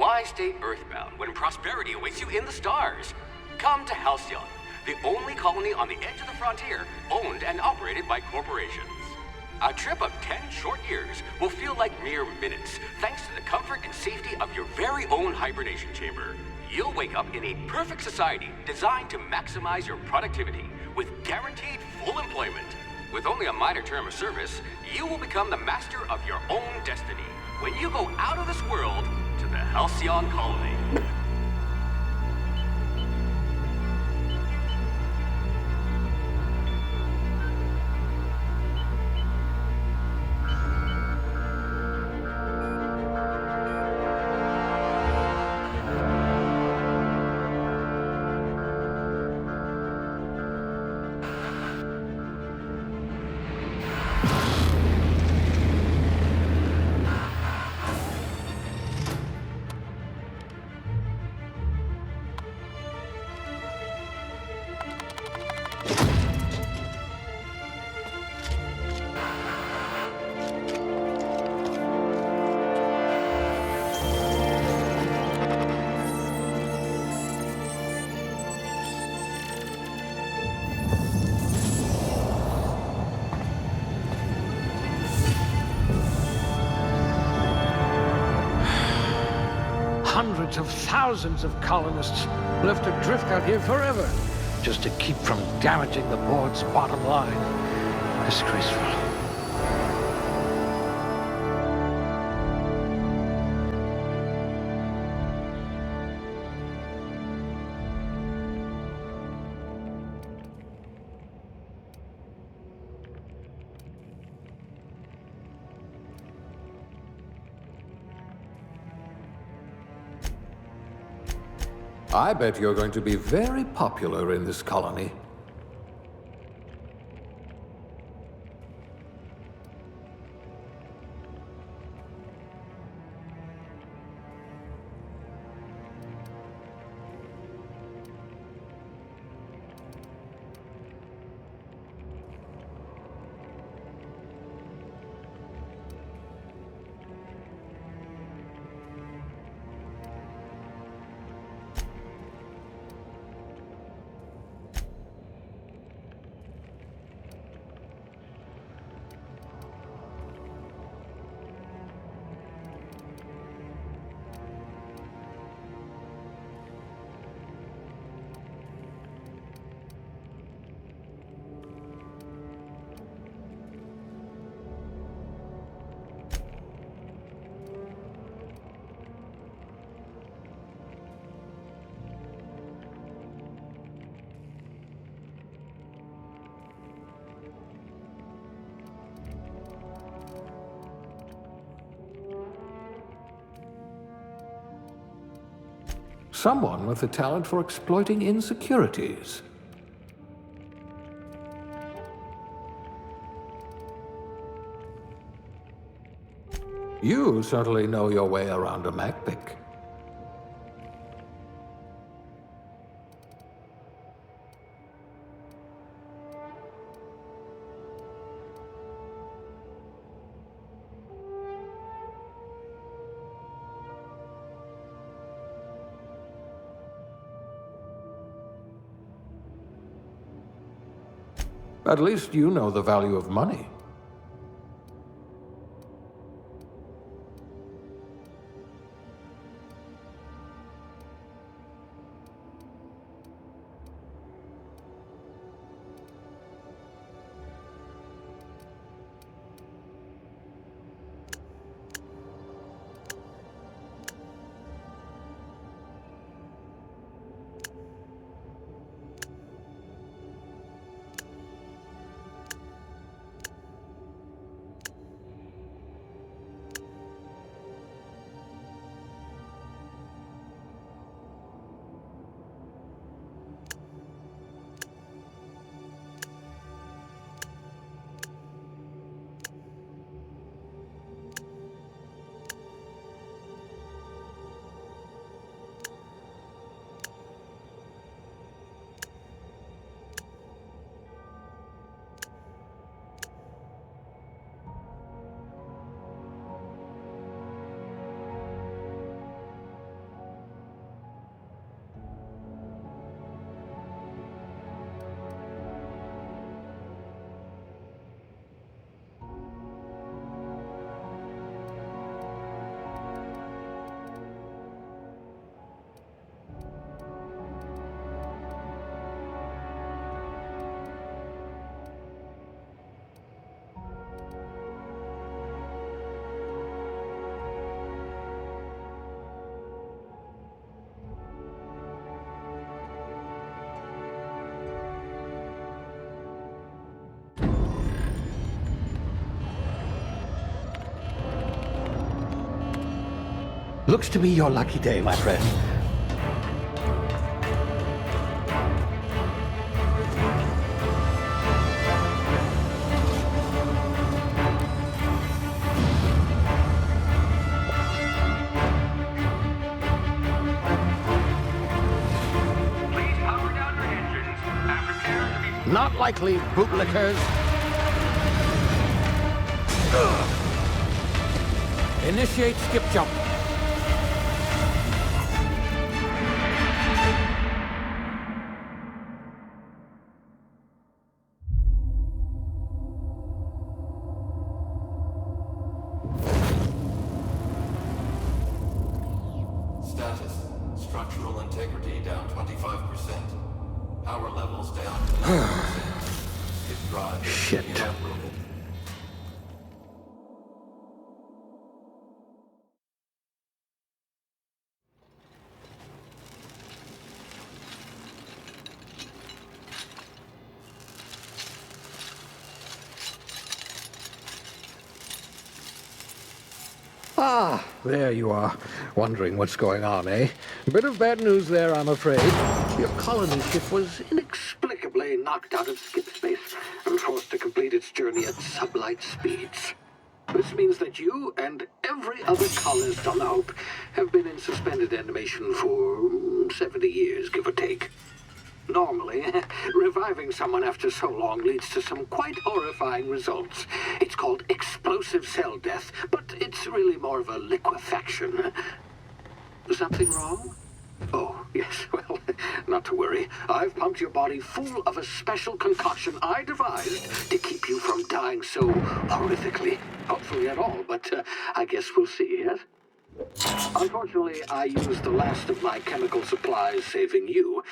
Why stay earthbound when prosperity awaits you in the stars? Come to Halcyon, the only colony on the edge of the frontier, owned and operated by corporations. A trip of 10 short years will feel like mere minutes, thanks to the comfort and safety of your very own hibernation chamber. You'll wake up in a perfect society designed to maximize your productivity with guaranteed full employment. With only a minor term of service, you will become the master of your own destiny when you go out of this world to the Halcyon colony. Hundreds of thousands of colonists left adrift out here forever, just to keep from damaging the board's bottom line. Disgraceful. I bet you're going to be very popular in this colony. Someone with a talent for exploiting insecurities. You certainly know your way around a MacPic. At least you know the value of money. Looks to be your lucky day, my friend. Please power down your engines and prepare to be... Not likely, bootlickers. Initiate skip jump. Status. Structural integrity down 25%. Power levels down to 90%. Hit drive. Shit. Inoperable. Ah, there you are. Wondering what's going on, eh? Bit of bad news there, I'm afraid. Your colony ship was inexplicably knocked out of skip space and forced to complete its journey at sublight speeds. This means that you and every other colonist on the Hope have been in suspended animation for 70 years, give or take. Normally, reviving someone after so long leads to some quite horrifying results. It's called explosive cell death, but it's really more of a liquefaction. Something wrong? Oh, yes, well, not to worry. I've pumped your body full of a special concoction I devised to keep you from dying so horrifically. Hopefully at all, but I guess we'll see, yes? Unfortunately, I used the last of my chemical supplies saving you.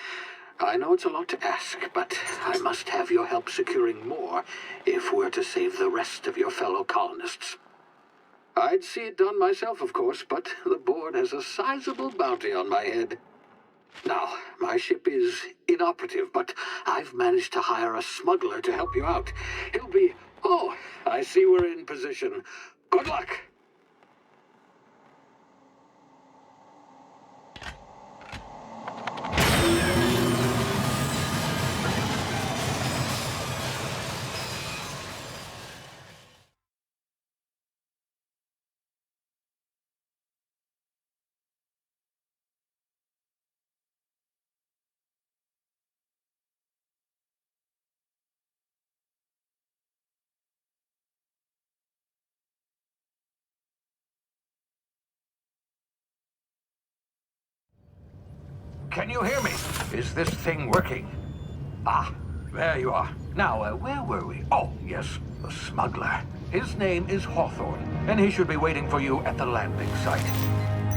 I know it's a lot to ask, but I must have your help securing more if we're to save the rest of your fellow colonists. I'd see it done myself, of course, but the board has a sizable bounty on my head. Now, my ship is inoperative, but I've managed to hire a smuggler to help you out. He'll be... Oh, I see we're in position. Good luck! Can you hear me? Is this thing working? Ah, there you are. Now, where were we? Oh, yes, the smuggler. His name is Hawthorne, and he should be waiting for you at the landing site.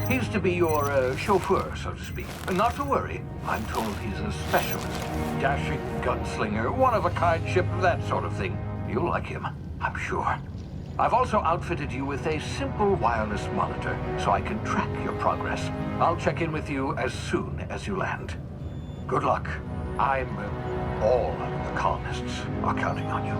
He's to be your chauffeur, so to speak. Not to worry. I'm told he's a specialist. Dashing gunslinger, one-of-a-kind ship, that sort of thing. You'll like him, I'm sure. I've also outfitted you with a simple wireless monitor, so I can track your progress. I'll check in with you as soon as you land. Good luck. All the colonists are counting on you.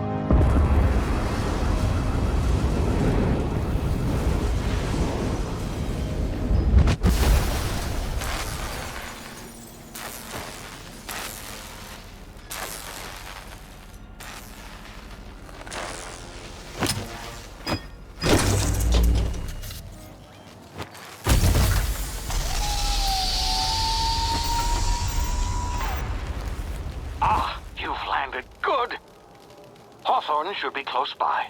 Should be close by.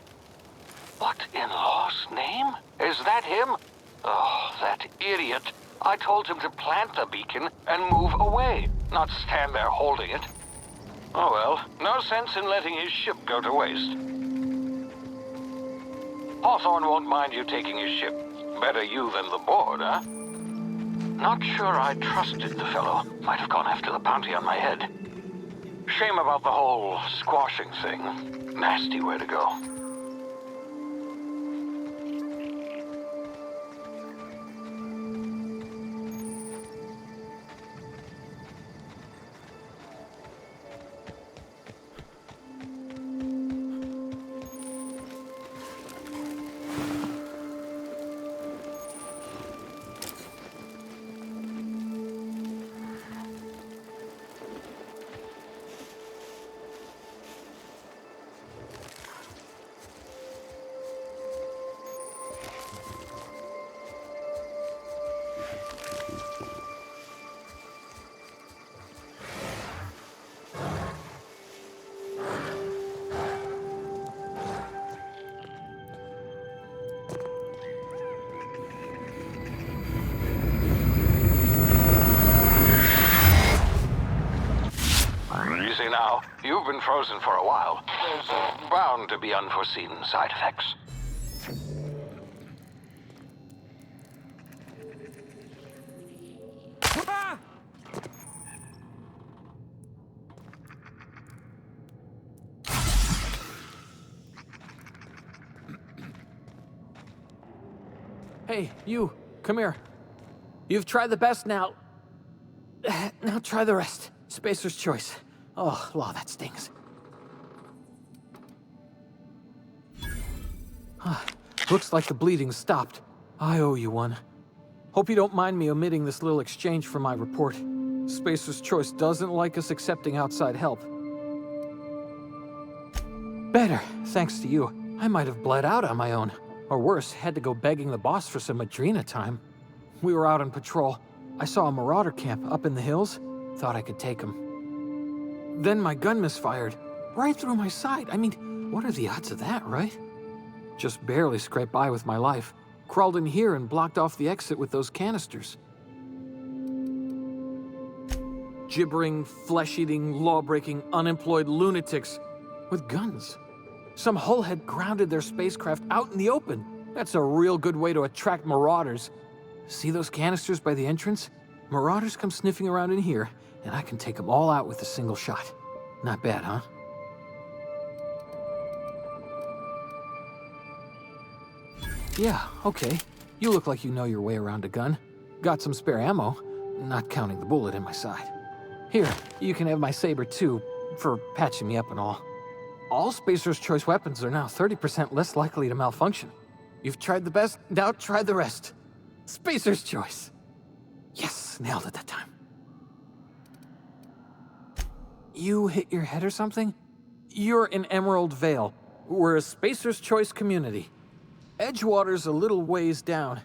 What in law's name? Is that him? Oh, that idiot. I told him to plant the beacon and move away, not stand there holding it. Oh well, no sense in letting his ship go to waste. Hawthorne won't mind you taking his ship. Better you than the board, huh? Not sure I trusted the fellow. Might have gone after the bounty on my head. Shame about the whole squashing thing. Nasty way to go. now. You've been frozen for a while. There's bound to be unforeseen side effects. Hey, you, come here. You've tried the best now. Now try the rest. Spacer's choice. Oh, law, that stings. Looks like the bleeding stopped. I owe you one. Hope you don't mind me omitting this little exchange from my report. Spacer's choice doesn't like us accepting outside help. Better, thanks to you. I might have bled out on my own. Or worse, had to go begging the boss for some Adrena time. We were out on patrol. I saw a marauder camp up in the hills. Thought I could take him. Then my gun misfired. Right through my side. I mean, what are the odds of that, right? Just barely scraped by with my life. Crawled in here and blocked off the exit with those canisters. Gibbering, flesh-eating, law-breaking, unemployed lunatics with guns. Some hull had grounded their spacecraft out in the open. That's a real good way to attract marauders. See those canisters by the entrance? Marauders come sniffing around in here, and I can take them all out with a single shot. Not bad, huh? Yeah, okay. You look like you know your way around a gun. Got some spare ammo, not counting the bullet in my side. Here, you can have my saber too, for patching me up and all. All Spacer's choice weapons are now 30% less likely to malfunction. You've tried the best, now try the rest. Spacer's choice. Yes, nailed it that time. You hit your head or something? You're in Emerald Vale. We're a Spacer's choice community. Edgewater's a little ways down.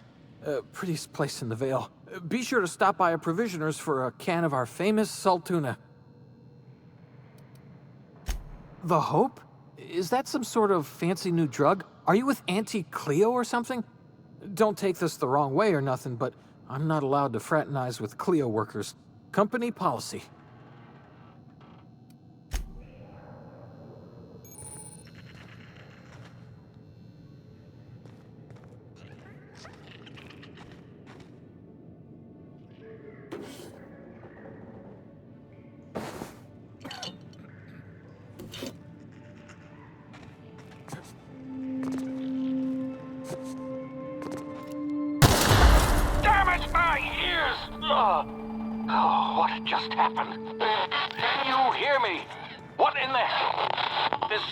Prettiest place in the Vale. Be sure to stop by a provisioner's for a can of our famous saltuna. The Hope? Is that some sort of fancy new drug? Are you with Auntie Cleo or something? Don't take this the wrong way or nothing, but I'm not allowed to fraternize with Cleo workers. Company policy. Oh, what just happened? Can you hear me? What in the hell? This...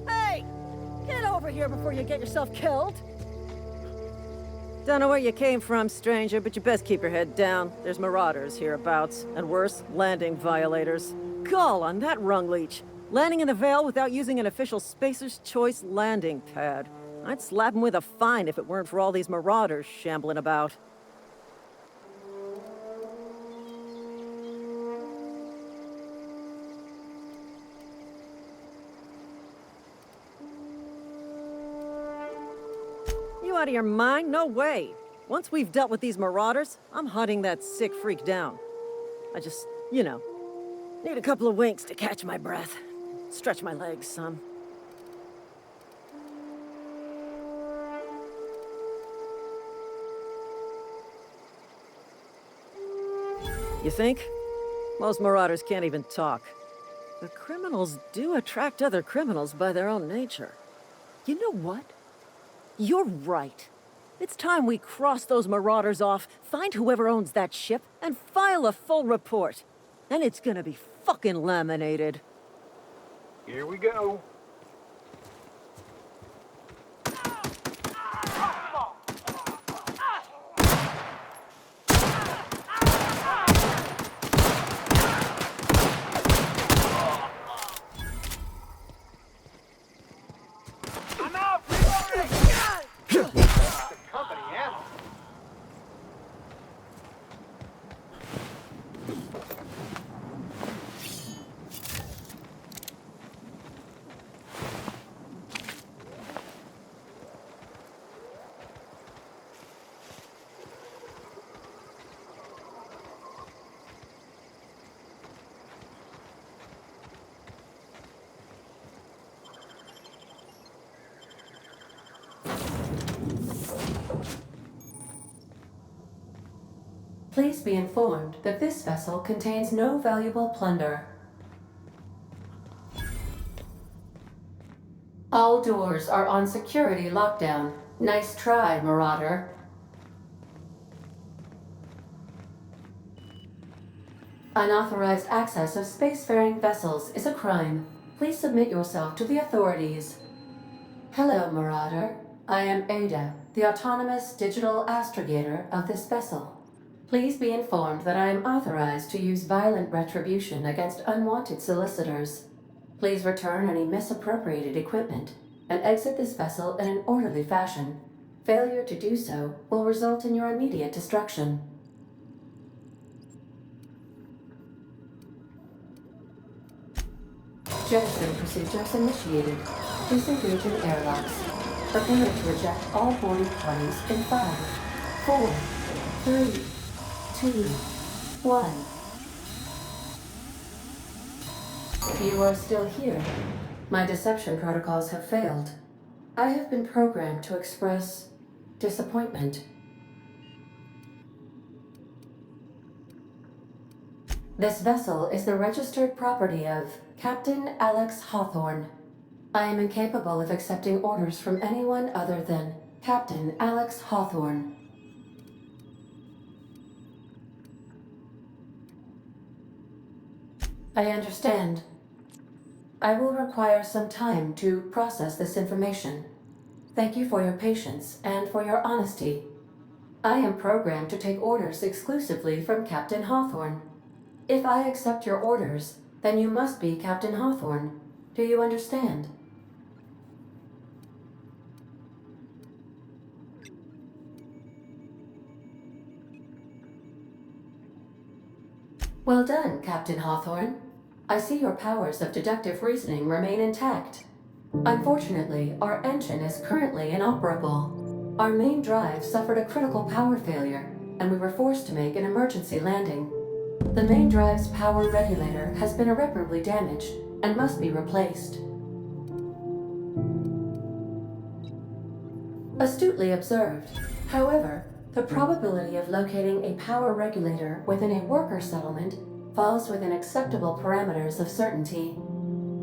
Hey! Get over here before you get yourself killed! Don't know where you came from, stranger, but you best keep your head down. There's marauders hereabouts, and worse, landing violators. Gall on that rung leech. Landing in the Vale without using an official Spacer's Choice landing pad. I'd slap him with a fine if it weren't for all these marauders shambling about. You out of your mind? No way. Once we've dealt with these marauders, I'm hunting that sick freak down. I just, need a couple of winks to catch my breath. Stretch my legs some. You think? Most marauders can't even talk. But criminals do attract other criminals by their own nature. You know what? You're right. It's time we cross those marauders off, find whoever owns that ship, and file a full report. And it's gonna be fucking laminated. Here we go. I'm out! Reloading! The company ammo. Please be informed that this vessel contains no valuable plunder. All doors are on security lockdown. Nice try, Marauder. Unauthorized access of spacefaring vessels is a crime. Please submit yourself to the authorities. Hello, Marauder. I am Ada, the autonomous digital astrogator of this vessel. Please be informed that I am authorized to use violent retribution against unwanted solicitors. Please return any misappropriated equipment and exit this vessel in an orderly fashion. Failure to do so will result in your immediate destruction. Jettison procedures initiated. Disengage in airlocks. Prepare to eject all boarding parties in 5, 4, 3, 2, 1. You are still here. My deception protocols have failed. I have been programmed to express disappointment. This vessel is the registered property of Captain Alex Hawthorne. I am incapable of accepting orders from anyone other than Captain Alex Hawthorne. I understand. I will require some time to process this information. Thank you for your patience and for your honesty. I am programmed to take orders exclusively from Captain Hawthorne. If I accept your orders, then you must be Captain Hawthorne. Do you understand? Well done, Captain Hawthorne. I see your powers of deductive reasoning remain intact. Unfortunately, our engine is currently inoperable. Our main drive suffered a critical power failure, and we were forced to make an emergency landing. The main drive's power regulator has been irreparably damaged and must be replaced. Astutely observed. However, the probability of locating a power regulator within a worker settlement falls within acceptable parameters of certainty.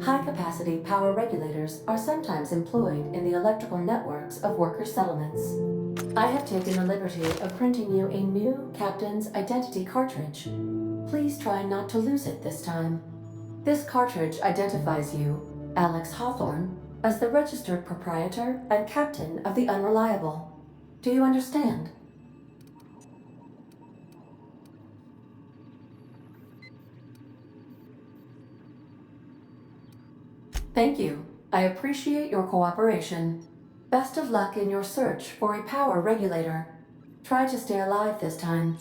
High-capacity power regulators are sometimes employed in the electrical networks of worker settlements. I have taken the liberty of printing you a new Captain's Identity cartridge. Please try not to lose it this time. This cartridge identifies you, Alex Hawthorne, as the registered proprietor and captain of the Unreliable. Do you understand? Thank you. I appreciate your cooperation. Best of luck in your search for a power regulator. Try to stay alive this time.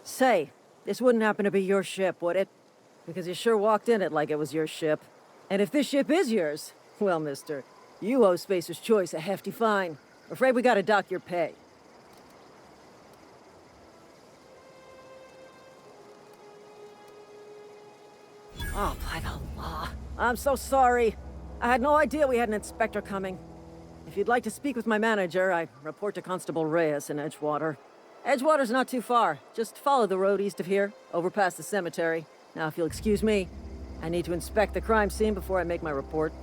Say, this wouldn't happen to be your ship, would it? Because you sure walked in it like it was your ship. And if this ship is yours, well, mister, you owe Spacer's Choice a hefty fine. Afraid we gotta dock your pay. Oh, by the law. I'm so sorry. I had no idea we had an inspector coming. If you'd like to speak with my manager, I report to Constable Reyes in Edgewater. Edgewater's not too far. Just follow the road east of here, over past the cemetery. Now, if you'll excuse me, I need to inspect the crime scene before I make my report.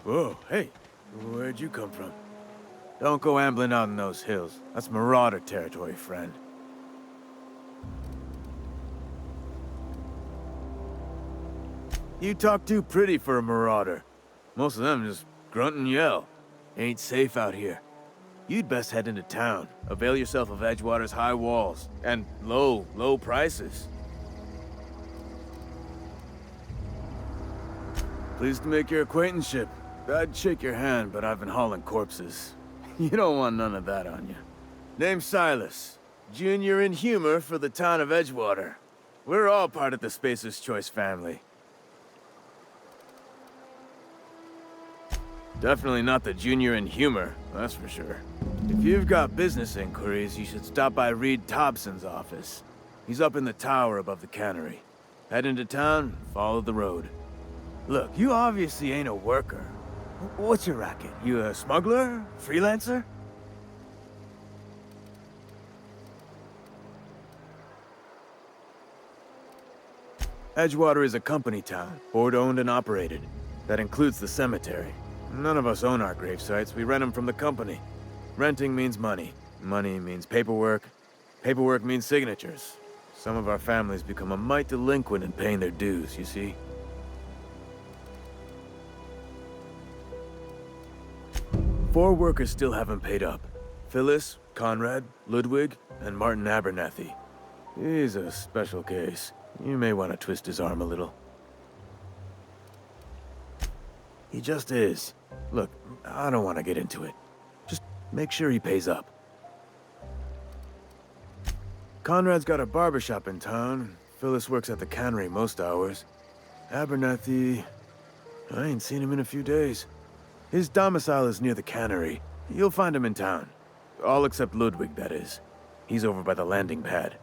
Whoa, hey, where'd you come from? Don't go ambling out in those hills. That's marauder territory, friend. You talk too pretty for a marauder. Most of them just grunt and yell. Ain't safe out here. You'd best head into town. Avail yourself of Edgewater's high walls. And low prices. Pleased to make your acquaintanceship. I'd shake your hand, but I've been hauling corpses. You don't want none of that on you. Name's Silas. Junior in humor for the town of Edgewater. We're all part of the Spacer's Choice family. Definitely not the junior in humor, that's for sure. If you've got business inquiries, you should stop by Reed Thompson's office. He's up in the tower above the cannery. Head into town, follow the road. Look, you obviously ain't a worker. What's your racket? You a smuggler? Freelancer? Edgewater is a company town, board-owned and operated. That includes the cemetery. None of us own our grave sites, we rent them from the company. Renting means money. Money means paperwork. Paperwork means signatures. Some of our families become a mite delinquent in paying their dues, you see? Four workers still haven't paid up. Phyllis, Conrad, Ludwig, and Martin Abernathy. He's a special case. You may want to twist his arm a little. He just is. Look, I don't want to get into it. Just make sure he pays up. Conrad's got a barbershop in town. Phyllis works at the cannery most hours. Abernathy... I ain't seen him in a few days. His domicile is near the cannery. You'll find him in town. All except Ludwig, that is. He's over by the landing pad.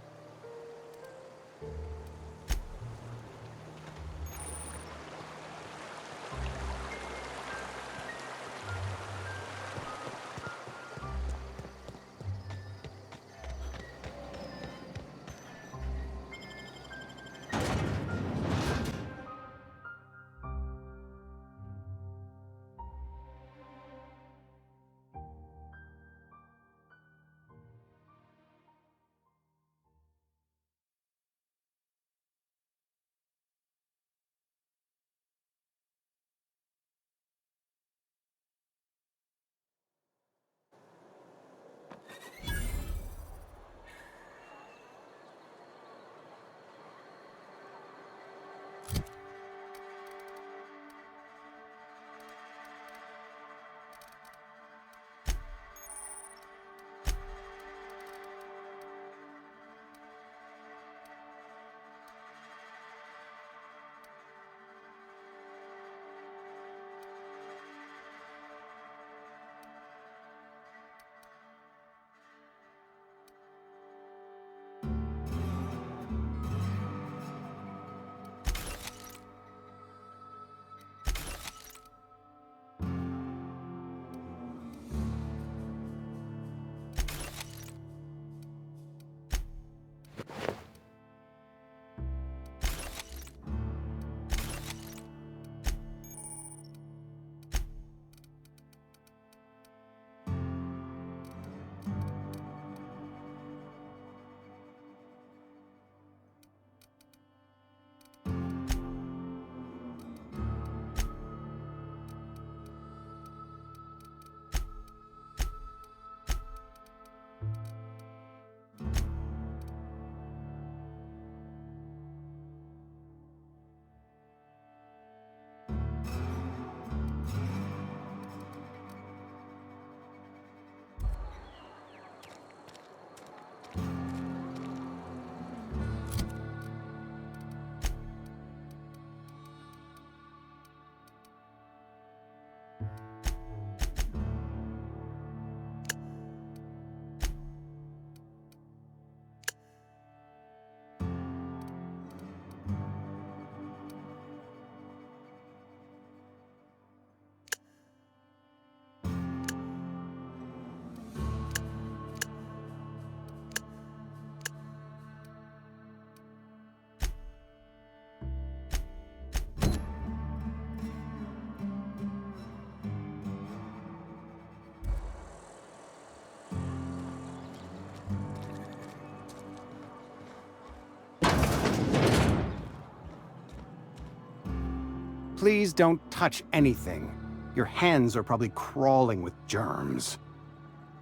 Please don't touch anything. Your hands are probably crawling with germs.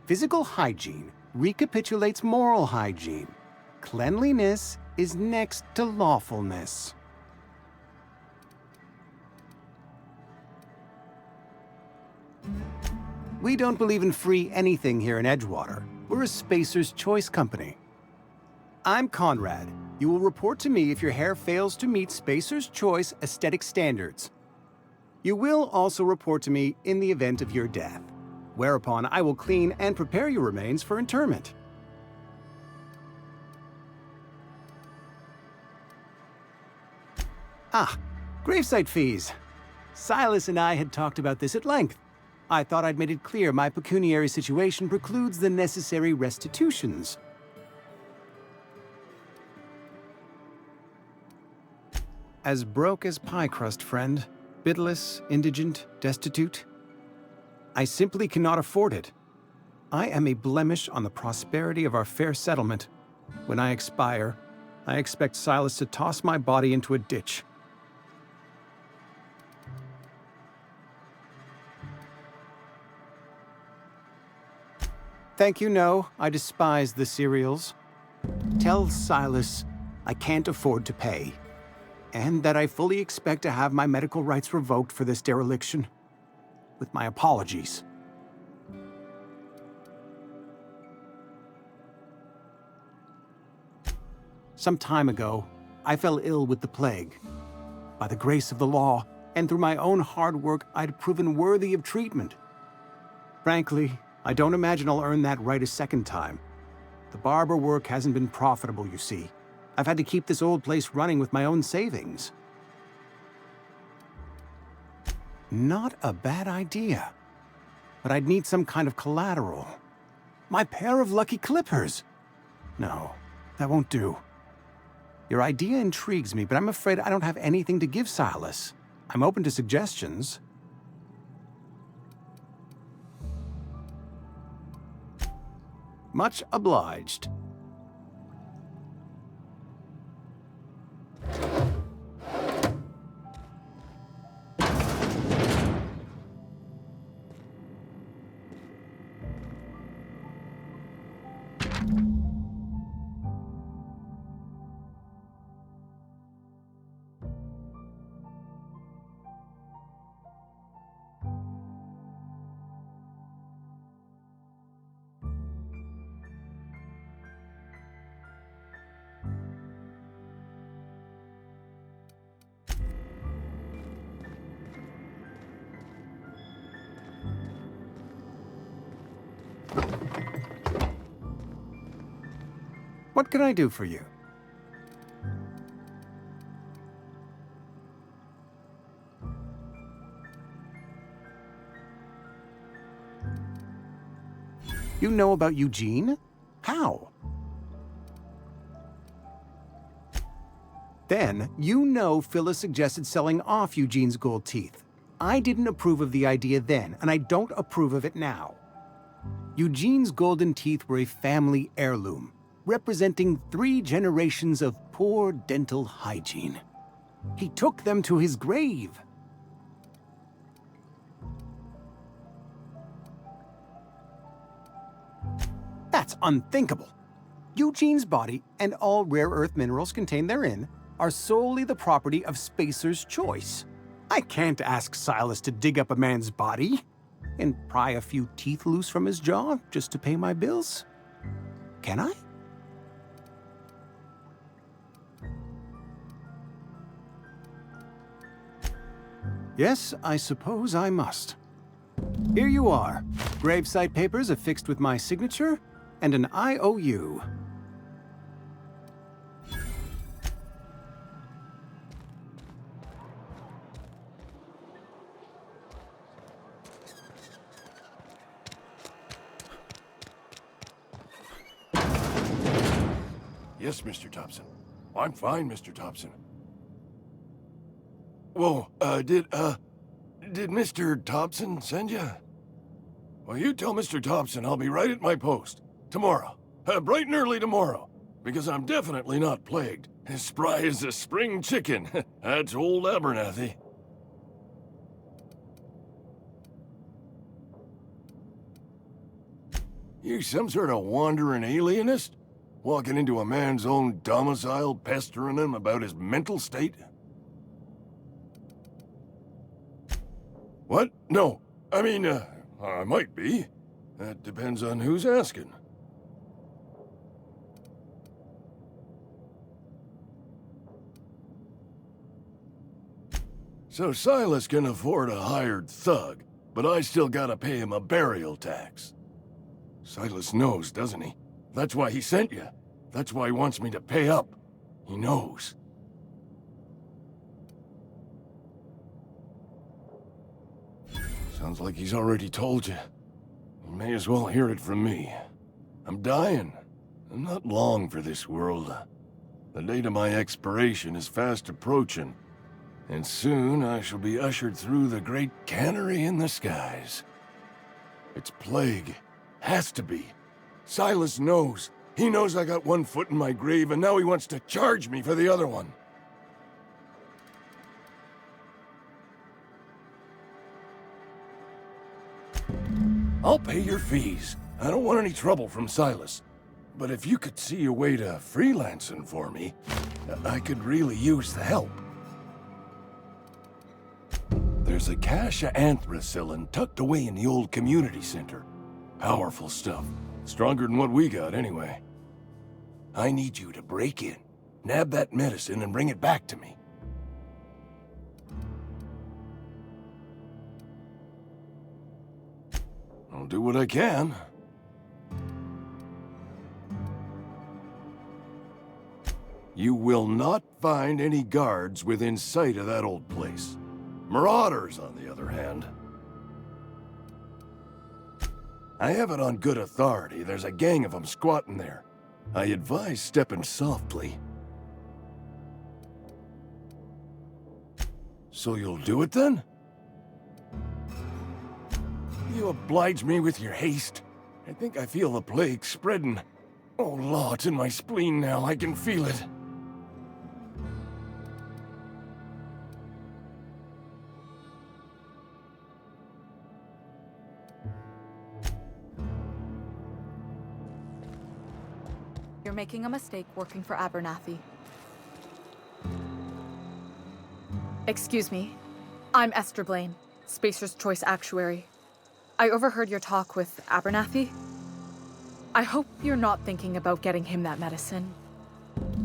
Physical hygiene recapitulates moral hygiene. Cleanliness is next to lawfulness. We don't believe in free anything here in Edgewater. We're a Spacer's Choice company. I'm Conrad. You will report to me if your hair fails to meet Spacer's Choice aesthetic standards. You will also report to me in the event of your death, whereupon I will clean and prepare your remains for interment. Ah, gravesite fees. Silas and I had talked about this at length. I thought I'd made it clear my pecuniary situation precludes the necessary restitutions. As broke as pie crust, friend. Bitless, indigent, destitute. I simply cannot afford it. I am a blemish on the prosperity of our fair settlement. When I expire, I expect Silas to toss my body into a ditch. Thank you, no. I despise the cereals. Tell Silas I can't afford to pay, and that I fully expect to have my medical rights revoked for this dereliction. With my apologies. Some time ago, I fell ill with the plague. By the grace of the law, and through my own hard work, I'd proven worthy of treatment. Frankly, I don't imagine I'll earn that right a second time. The barber work hasn't been profitable, you see. I've had to keep this old place running with my own savings. Not a bad idea. But I'd need some kind of collateral. My pair of lucky clippers! No, that won't do. Your idea intrigues me, but I'm afraid I don't have anything to give Silas. I'm open to suggestions. Much obliged. What can I do for you? You know about Eugene? How? Then, you know Phyllis suggested selling off Eugene's gold teeth. I didn't approve of the idea then, and I don't approve of it now. Eugene's golden teeth were a family heirloom, representing 3 generations of poor dental hygiene. He took them to his grave. That's unthinkable. Eugene's body and all rare earth minerals contained therein are solely the property of Spacer's Choice. I can't ask Silas to dig up a man's body and pry a few teeth loose from his jaw just to pay my bills. Can I? Yes, I suppose I must. Here you are. Gravesite papers affixed with my signature and an IOU. Yes, Mr. Thompson. I'm fine, Mr. Thompson. Whoa, did Mr. Thompson send you? Well, you tell Mr. Thompson I'll be right at my post. Tomorrow. Bright and early tomorrow. Because I'm definitely not plagued. As spry as a spring chicken. That's old Abernathy. You some sort of wandering alienist? Walking into a man's own domicile, pestering him about his mental state? What? No. I mean, I might be. That depends on who's asking. So Silas can afford a hired thug, but I still gotta pay him a burial tax. Silas knows, doesn't he? That's why he sent you. That's why he wants me to pay up. He knows. Sounds like he's already told you. You may as well hear it from me. I'm dying. I'm not long for this world. The date of my expiration is fast approaching, and soon I shall be ushered through the great cannery in the skies. It's plague. Has to be. Silas knows. He knows I got one foot in my grave, and now he wants to charge me for the other one. I'll pay your fees. I don't want any trouble from Silas. But if you could see a way to freelancing for me, I could really use the help. There's a cache of anthracillin tucked away in the old community center. Powerful stuff. Stronger than what we got, anyway. I need you to break in, nab that medicine, and bring it back to me. I'll do what I can. You will not find any guards within sight of that old place. Marauders, on the other hand. I have it on good authority. There's a gang of them squatting there. I advise stepping softly. So you'll do it then? You oblige me with your haste. I think I feel the plague spreading. Oh, Law, it's in my spleen now. I can feel it. You're making a mistake working for Abernathy. Excuse me. I'm Esther Blaine, Spacer's Choice Actuary. I overheard your talk with Abernathy. I hope you're not thinking about getting him that medicine.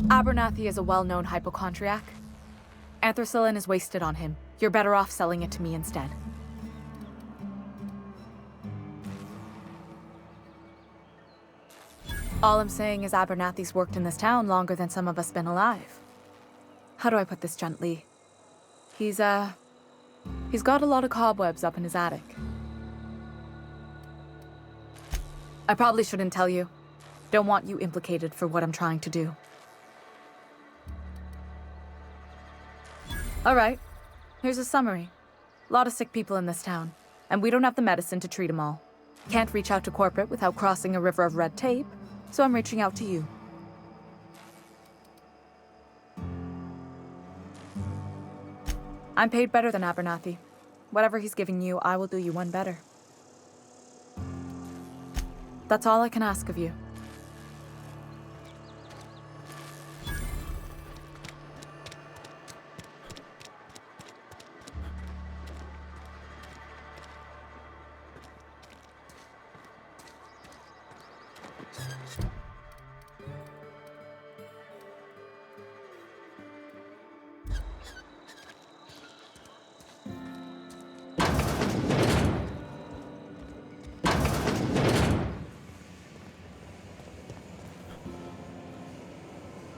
Abernathy is a well-known hypochondriac. Anthracillin is wasted on him. You're better off selling it to me instead. All I'm saying is Abernathy's worked in this town longer than some of us been alive. How do I put this gently? He's got a lot of cobwebs up in his attic. I probably shouldn't tell you. Don't want you implicated for what I'm trying to do. All right, here's a summary. A lot of sick people in this town, and we don't have the medicine to treat them all. Can't reach out to corporate without crossing a river of red tape, so I'm reaching out to you. I'm paid better than Abernathy. Whatever he's giving you, I will do you one better. That's all I can ask of you.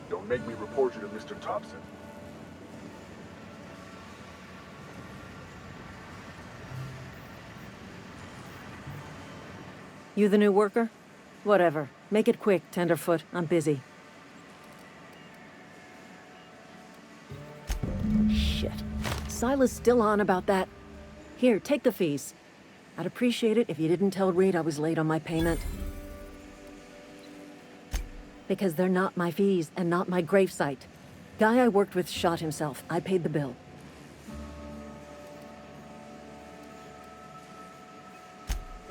Don't make me report you to Mr. Thompson. You the new worker? Whatever. Make it quick, Tenderfoot. I'm busy. Shit. Silas still on about that. Here, take the fees. I'd appreciate it if you didn't tell Reed I was late on my payment. Because they're not my fees and not my gravesite. Guy I worked with shot himself. I paid the bill.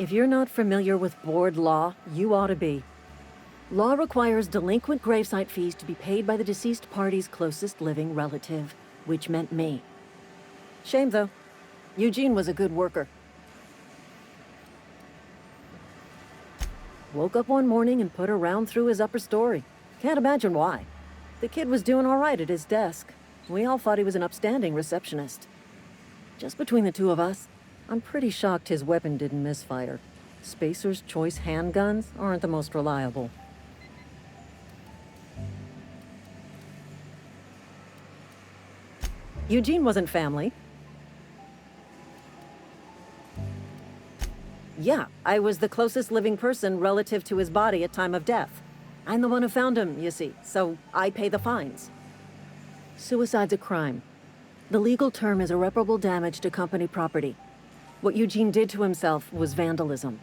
If you're not familiar with board law, you ought to be. Law requires delinquent gravesite fees to be paid by the deceased party's closest living relative, which meant me. Shame, though. Eugene was a good worker. Woke up one morning and put a round through his upper story. Can't imagine why. The kid was doing all right at his desk. We all thought he was an upstanding receptionist. Just between the two of us, I'm pretty shocked his weapon didn't misfire. Spacer's Choice handguns aren't the most reliable. Eugene wasn't family. Yeah, I was the closest living person relative to his body at time of death. I'm the one who found him, you see, so I pay the fines. Suicide's a crime. The legal term is irreparable damage to company property. What Eugene did to himself was vandalism.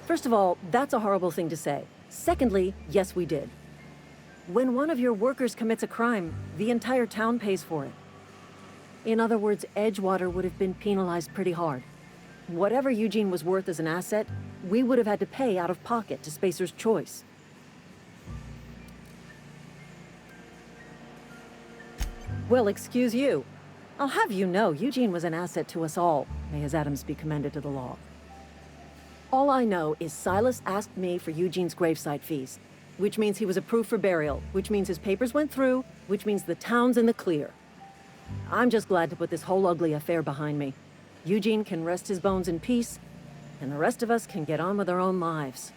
First of all, that's a horrible thing to say. Secondly, yes, we did. When one of your workers commits a crime, the entire town pays for it. In other words, Edgewater would have been penalized pretty hard. Whatever Eugene was worth as an asset, we would have had to pay out of pocket to Spacer's Choice. Well, excuse you. I'll have you know, Eugene was an asset to us all. May his atoms be commended to the law. All I know is Silas asked me for Eugene's gravesite fees, which means he was approved for burial, which means his papers went through, which means the town's in the clear. I'm just glad to put this whole ugly affair behind me. Eugene can rest his bones in peace, and the rest of us can get on with our own lives.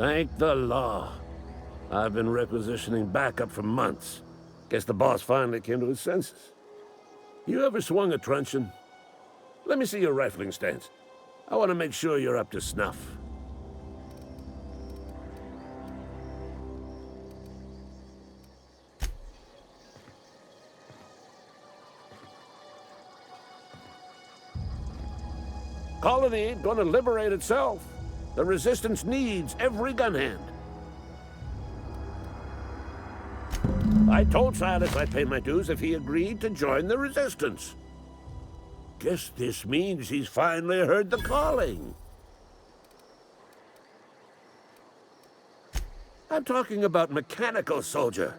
Thank the law. I've been requisitioning backup for months. Guess the boss finally came to his senses. You ever swung a truncheon? Let me see your rifling stance. I want to make sure you're up to snuff. Colony ain't gonna liberate itself. The Resistance needs every gun hand. I told Silas I'd pay my dues if he agreed to join the Resistance. Guess this means he's finally heard the calling. I'm talking about mechanical soldier.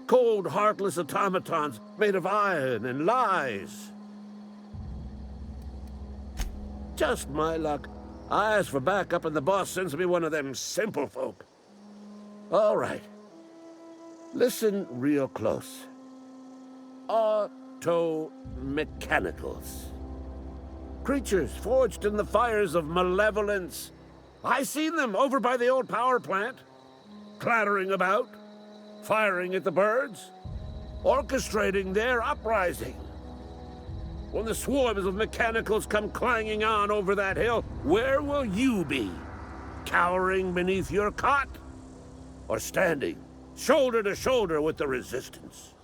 Cold, heartless automatons made of iron and lies. Just my luck. I ask for backup and the boss sends me one of them simple folk. All right. Listen real close. Auto-mechanicals. Creatures forged in the fires of malevolence. I seen them over by the old power plant, clattering about, firing at the birds, orchestrating their uprising. When the swarms of mechanicals come clanging on over that hill, where will you be? Cowering beneath your cot? Or standing, shoulder to shoulder with the resistance?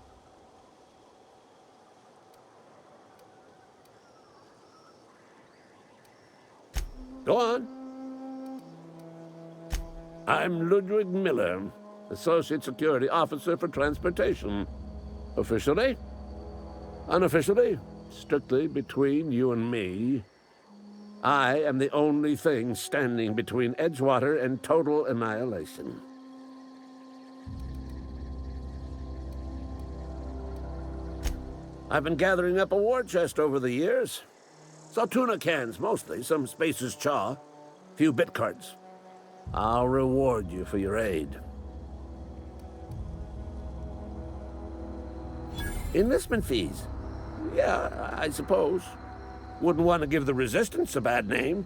Go on. I'm Ludwig Miller, Associate Security Officer for Transportation. Officially, unofficially, strictly between you and me, I am the only thing standing between Edgewater and total annihilation. I've been gathering up a war chest over the years. Saw tuna cans, mostly, some Spacer's chaw, few bit cards. I'll reward you for your aid. Enlistment fees. Yeah, I suppose. Wouldn't want to give the Resistance a bad name.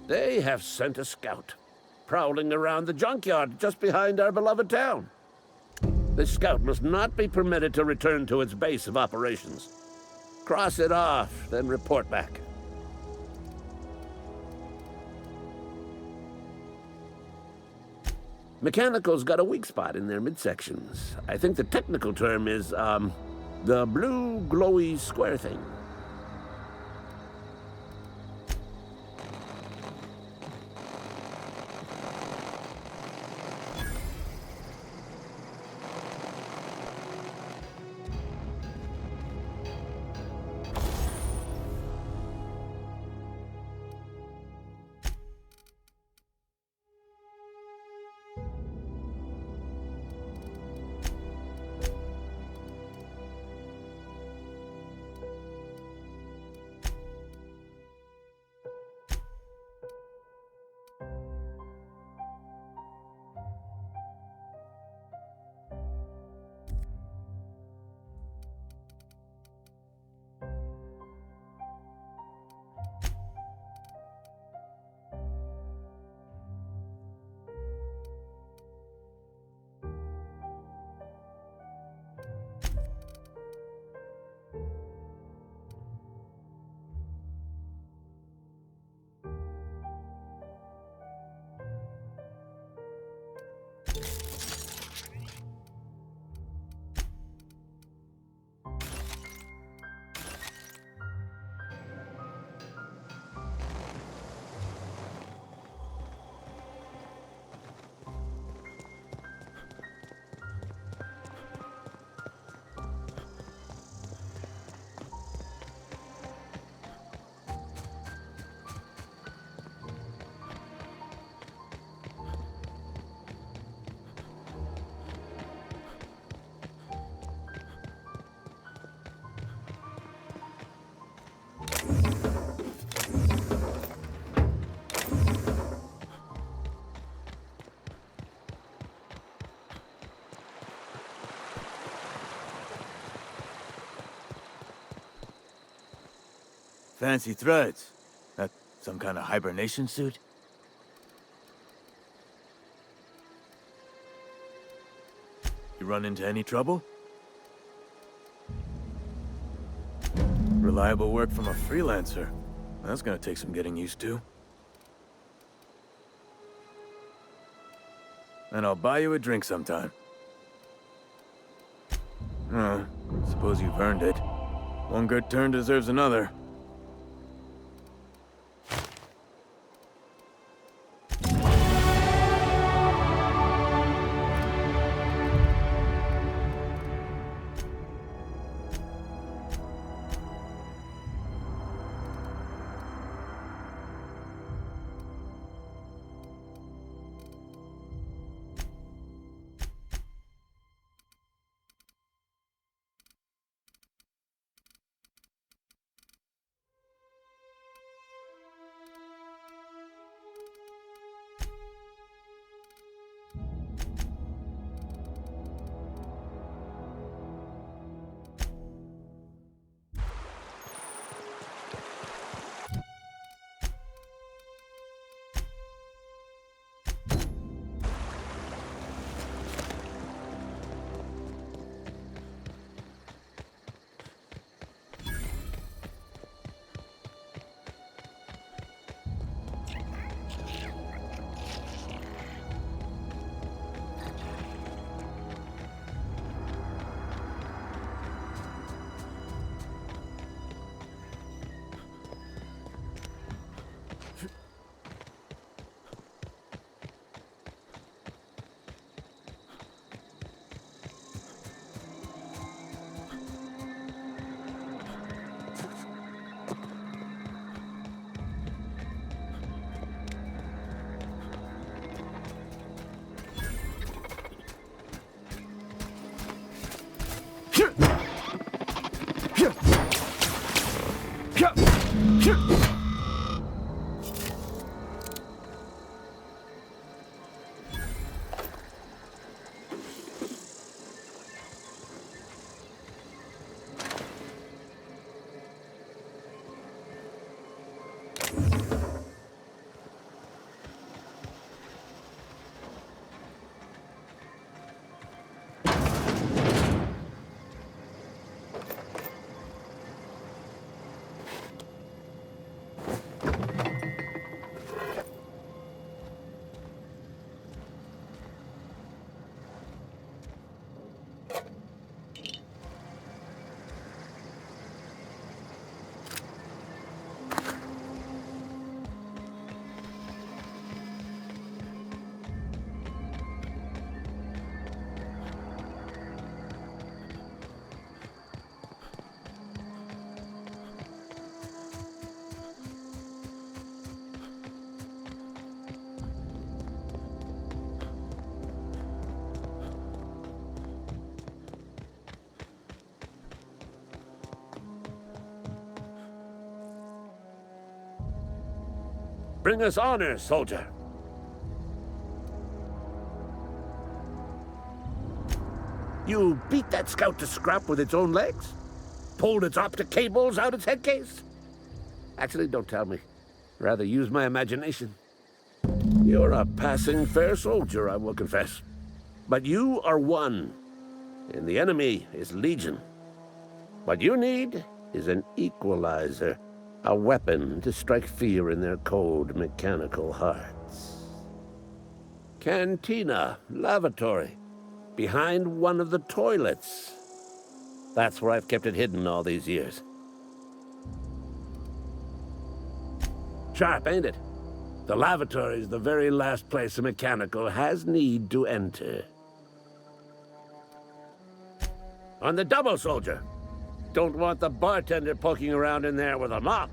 They have sent a scout, prowling around the junkyard just behind our beloved town. This scout must not be permitted to return to its base of operations. Cross it off, then report back. Mechanicals got a weak spot in their midsections. I think the technical term is, the blue glowy square thing. Fancy threads. That some kind of hibernation suit? You run into any trouble? Reliable work from a freelancer. That's gonna take some getting used to. And I'll buy you a drink sometime. Suppose you've earned it. One good turn deserves another. Bring us honor, soldier. You beat that scout to scrap with its own legs? Pulled its optic cables out its head case? Actually, don't tell me. Rather use my imagination. You're a passing fair soldier, I will confess. But you are one, and the enemy is legion. What you need is an equalizer, a weapon to strike fear in their cold, mechanical hearts. Cantina, lavatory, behind one of the toilets. That's where I've kept it hidden all these years. Sharp, ain't it? The lavatory is the very last place a mechanical has need to enter. On the double, soldier. Don't want the bartender poking around in there with a mop.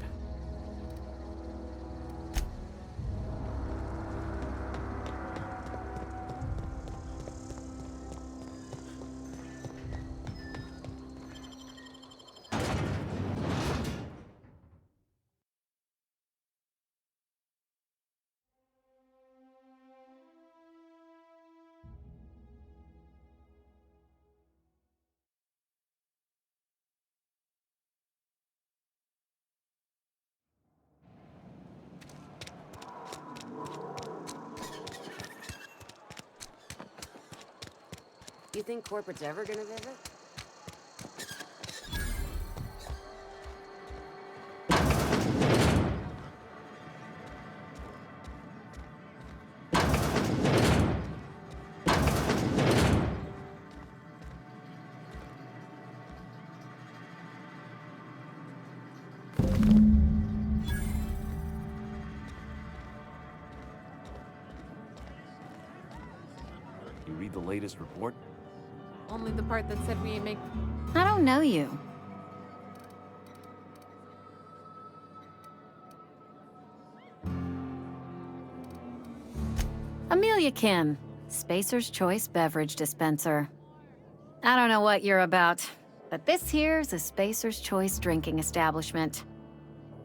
You think corporate's ever gonna visit? You read the latest report? Only the part that said we make... I don't know you. Amelia Kim, Spacer's Choice Beverage Dispenser. I don't know what you're about, but this here's a Spacer's Choice drinking establishment.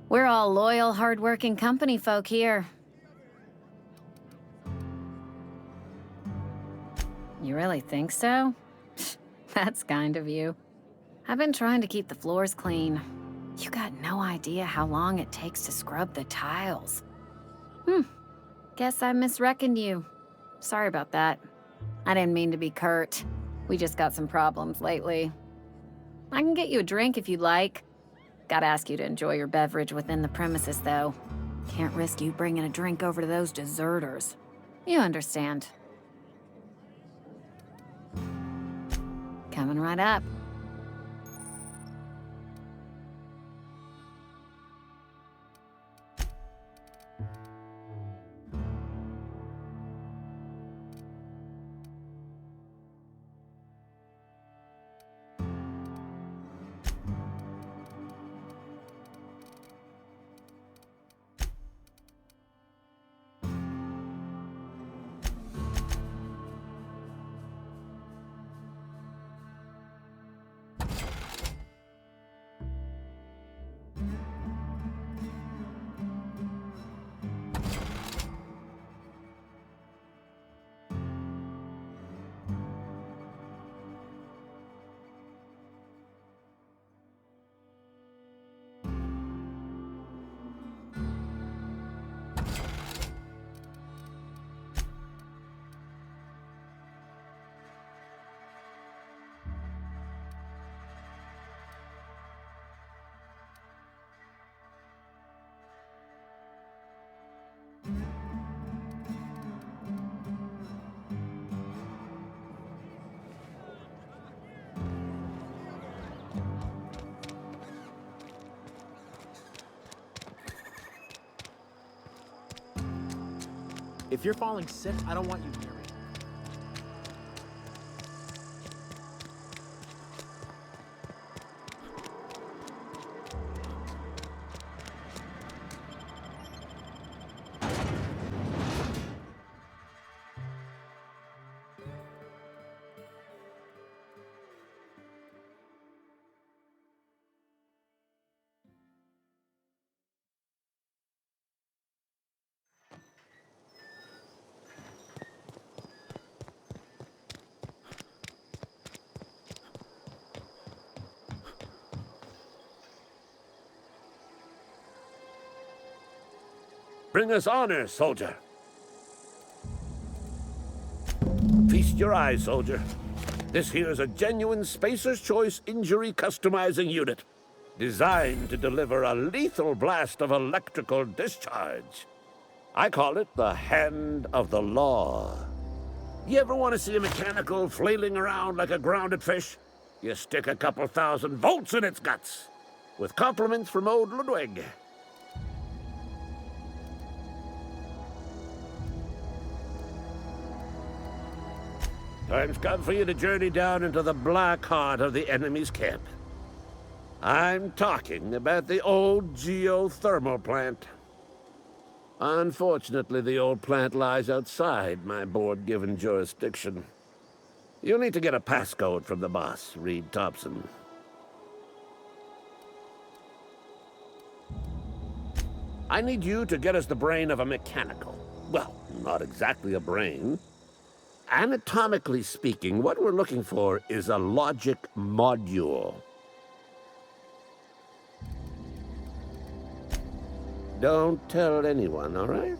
We're all loyal, hard-working company folk here. You really think so? That's kind of you. I've been trying to keep the floors clean. You got no idea how long it takes to scrub the tiles. Guess I misreckoned you. Sorry about that. I didn't mean to be curt. We just got some problems lately. I can get you a drink if you'd like. Gotta ask you to enjoy your beverage within the premises, though. Can't risk you bringing a drink over to those deserters. You understand. Coming right up. If you're falling sick, I don't want you near me. Bring us honor, soldier. Feast your eyes, soldier. This here is a genuine Spacer's Choice injury customizing unit, designed to deliver a lethal blast of electrical discharge. I call it the Hand of the Law. You ever want to see a mechanical flailing around like a grounded fish? You stick a couple thousand volts in its guts. With compliments from old Ludwig. Time's come for you to journey down into the black heart of the enemy's camp. I'm talking about the old geothermal plant. Unfortunately, the old plant lies outside my board-given jurisdiction. You'll need to get a passcode from the boss, Reed Thompson. I need you to get us the brain of a mechanical. Well, not exactly a brain. Anatomically speaking, what we're looking for is a logic module. Don't tell anyone, all right?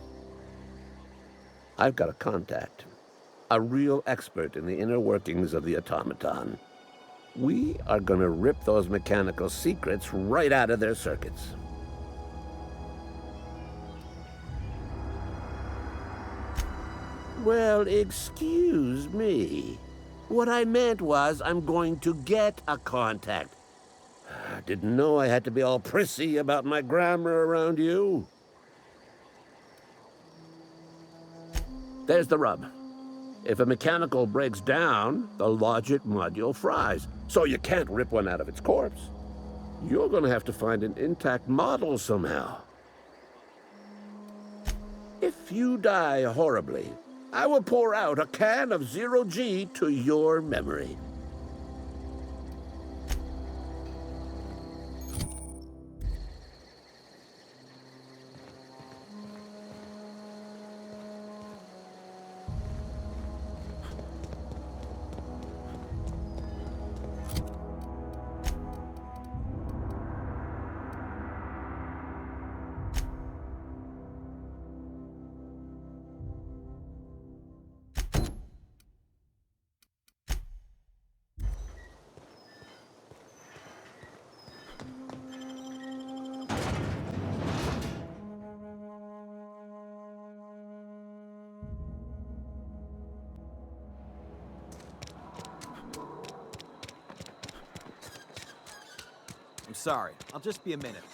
I've got a contact. A real expert in the inner workings of the automaton. We are gonna rip those mechanical secrets right out of their circuits. Well, excuse me. What I meant was I'm going to get a contact. I didn't know I had to be all prissy about my grammar around you. There's the rub. If a mechanical breaks down, the logic module fries. So you can't rip one out of its corpse. You're gonna have to find an intact model somehow. If you die horribly, I will pour out a can of 0G to your memory. I'm sorry. I'll just be a minute.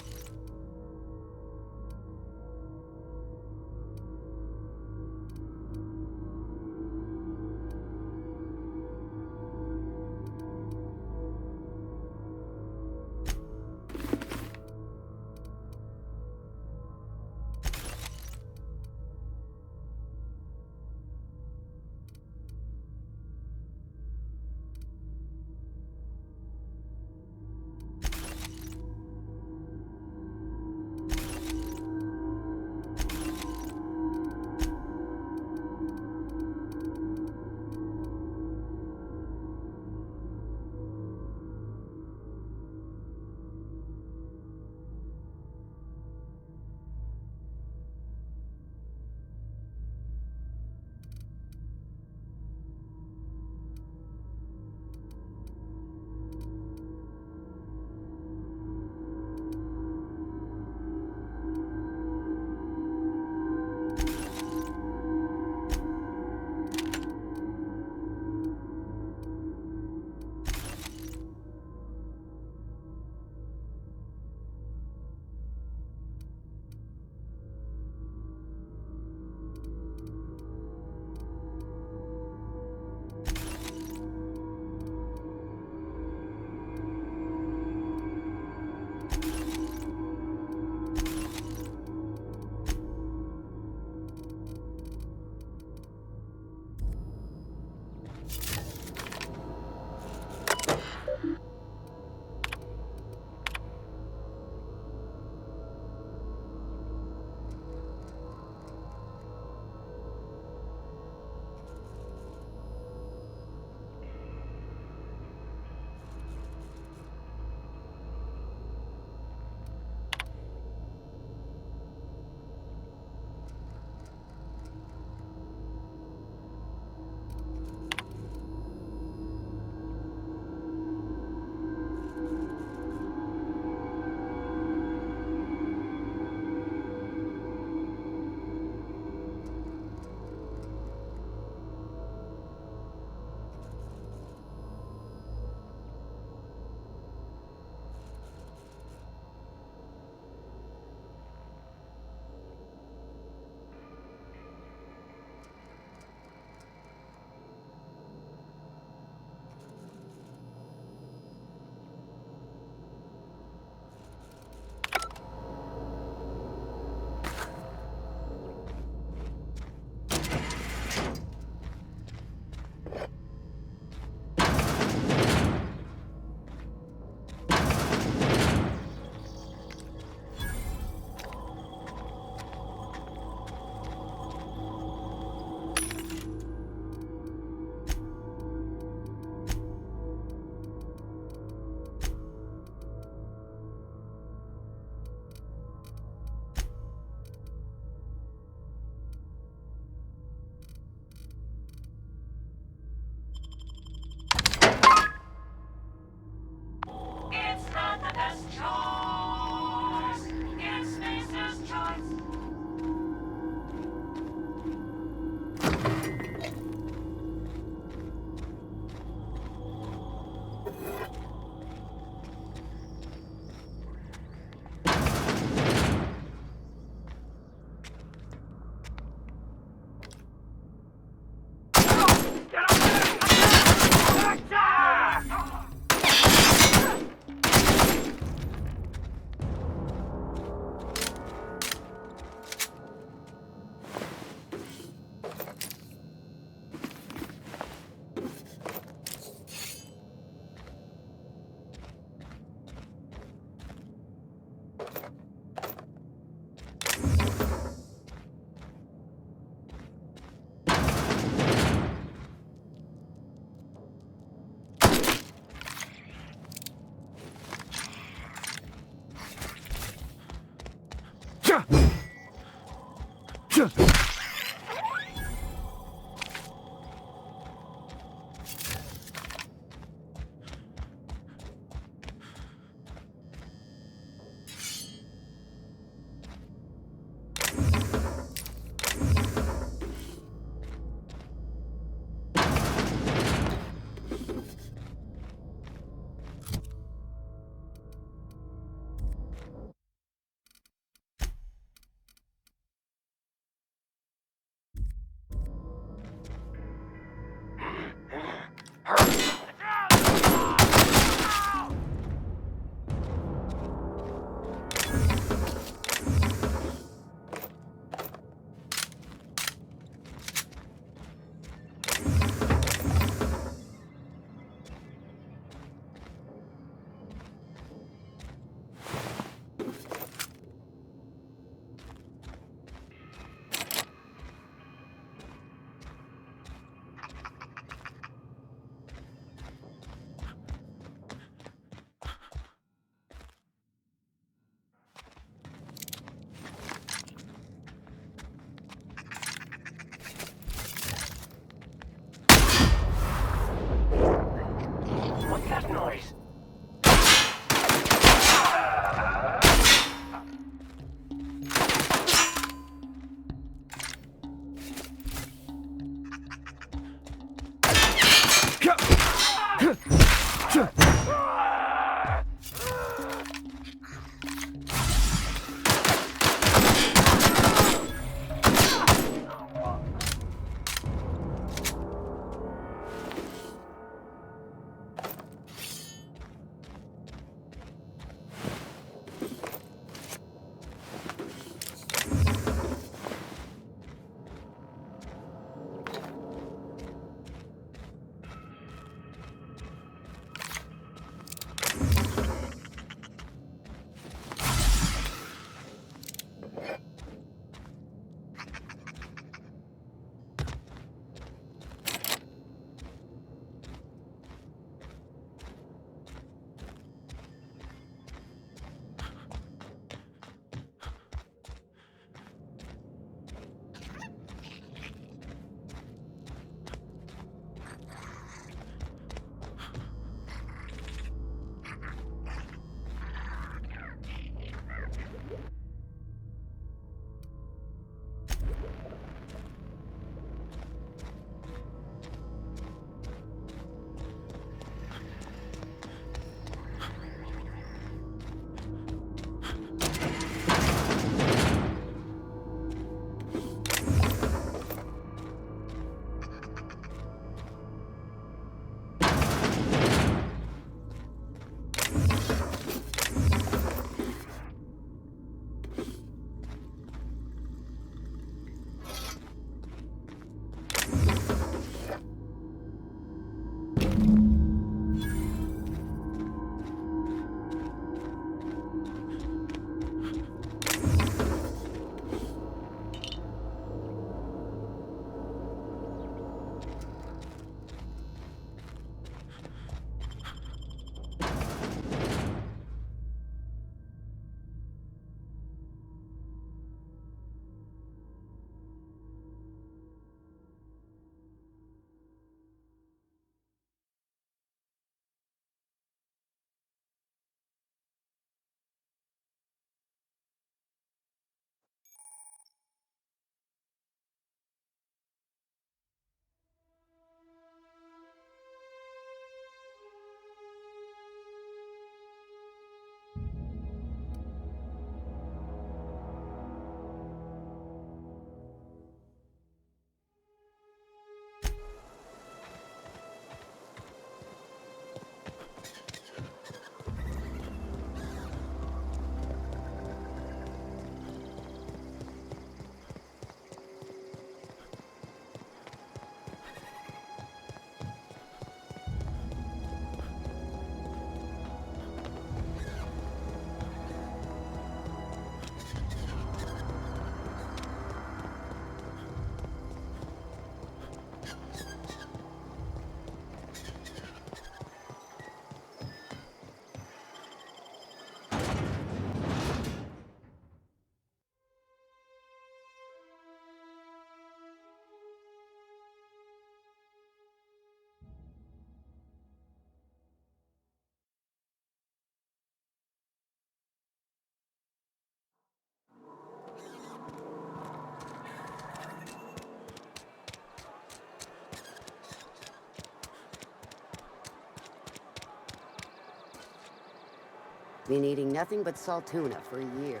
Been eating nothing but salt tuna for a year.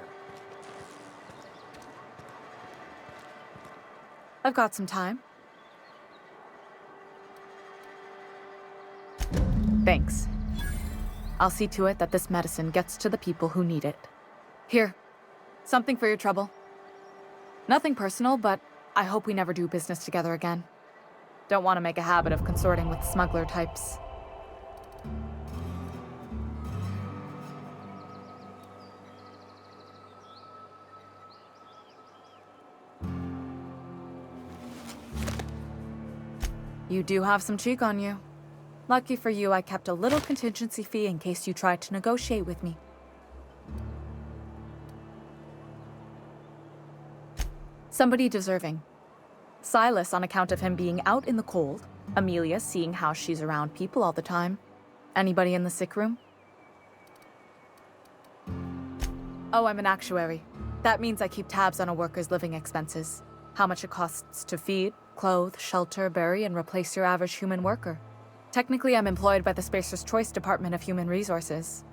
I've got some time. Thanks. I'll see to it that this medicine gets to the people who need it. Here, something for your trouble. Nothing personal, but I hope we never do business together again. Don't want to make a habit of consorting with smuggler types. You do have some cheek on you. Lucky for you, I kept a little contingency fee in case you tried to negotiate with me. Somebody deserving. Silas on account of him being out in the cold. Amelia seeing how she's around people all the time. Anybody in the sick room? Oh, I'm an actuary. That means I keep tabs on a worker's living expenses. How much it costs to feed, clothe, shelter, bury, and replace your average human worker. Technically, I'm employed by the Spacer's Choice Department of Human Resources.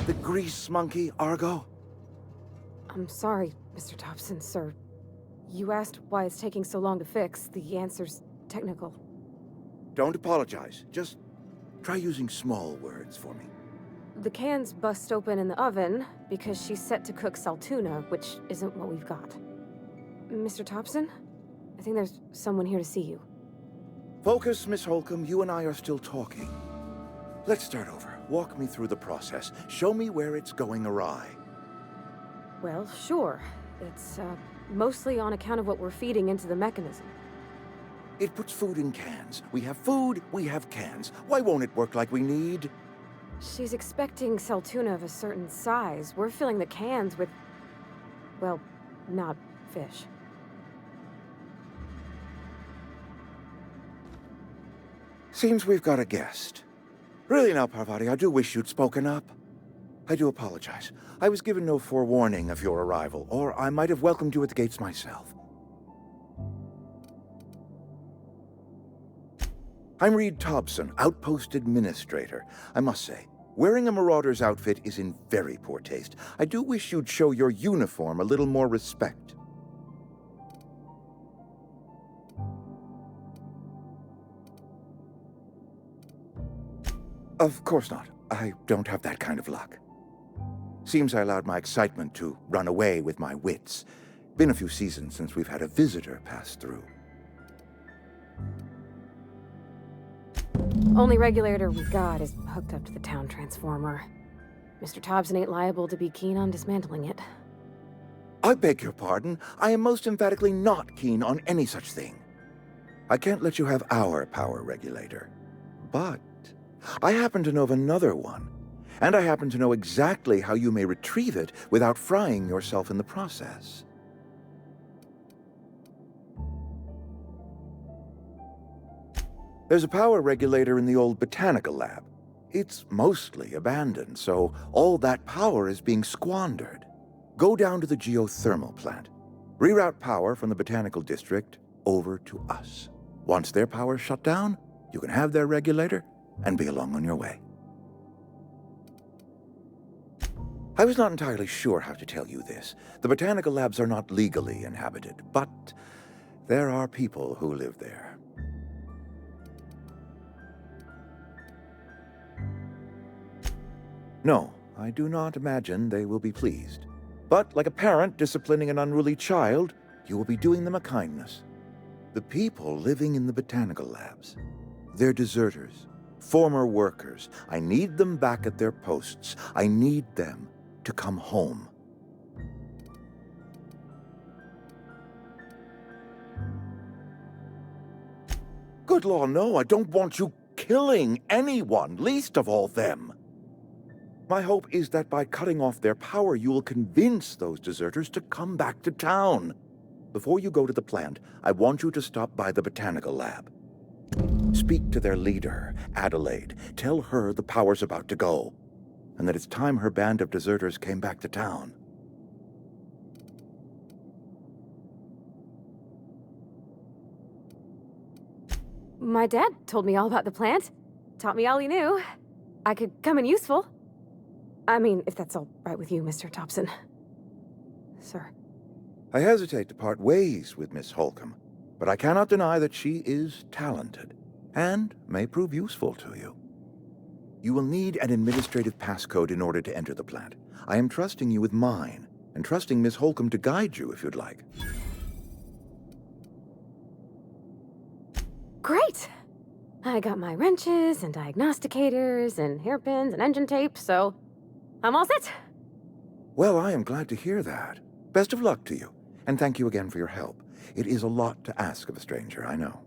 The grease monkey, Argo? I'm sorry, Mr. Thompson, sir. You asked why it's taking so long to fix. The answer's technical. Don't apologize. Just try using small words for me. The can's bust open in the oven because she's set to cook saltuna, which isn't what we've got. Mr. Thompson? I think there's someone here to see you. Focus, Miss Holcomb. You and I are still talking. Let's start over. Walk me through the process. Show me where it's going awry. Well, sure. It's, mostly on account of what we're feeding into the mechanism. It puts food in cans. We have food, we have cans. Why won't it work like we need? She's expecting saltuna of a certain size. We're filling the cans with, well, not fish. Seems we've got a guest. Really now, Parvati, I do wish you'd spoken up. I do apologize. I was given no forewarning of your arrival, or I might have welcomed you at the gates myself. I'm Reed Thompson, Outpost Administrator. I must say, wearing a marauder's outfit is in very poor taste. I do wish you'd show your uniform a little more respect. Of course not. I don't have that kind of luck. Seems I allowed my excitement to run away with my wits. Been a few seasons since we've had a visitor pass through. Only regulator we got is hooked up to the town transformer. Mr. Thompson ain't liable to be keen on dismantling it. I beg your pardon. I am most emphatically not keen on any such thing. I can't let you have our power regulator. But I happen to know of another one. And I happen to know exactly how you may retrieve it without frying yourself in the process. There's a power regulator in the old botanical lab. It's mostly abandoned, so all that power is being squandered. Go down to the geothermal plant. Reroute power from the botanical district over to us. Once their power's shut down, you can have their regulator and be along on your way. I was not entirely sure how to tell you this. The botanical labs are not legally inhabited, but there are people who live there. No, I do not imagine they will be pleased. But like a parent disciplining an unruly child, you will be doing them a kindness. The people living in the botanical labs, they're deserters, former workers. I need them back at their posts. I need them to come home. Good law, no, I don't want you killing anyone, least of all them. My hope is that by cutting off their power, you will convince those deserters to come back to town. Before you go to the plant, I want you to stop by the botanical lab. Speak to their leader, Adelaide. Tell her the power's about to go, and that it's time her band of deserters came back to town. My dad told me all about the plant. Taught me all he knew. I could come in useful. I mean, if that's all right with you, Mr. Thompson. Sir. I hesitate to part ways with Miss Holcomb, but I cannot deny that she is talented, and may prove useful to you. You will need an administrative passcode in order to enter the plant. I am trusting you with mine, and trusting Miss Holcomb to guide you if you'd like. Great! I got my wrenches and diagnosticators and hairpins and engine tape, so I'm all set. Well, I am glad to hear that. Best of luck to you, and thank you again for your help. It is a lot to ask of a stranger, I know.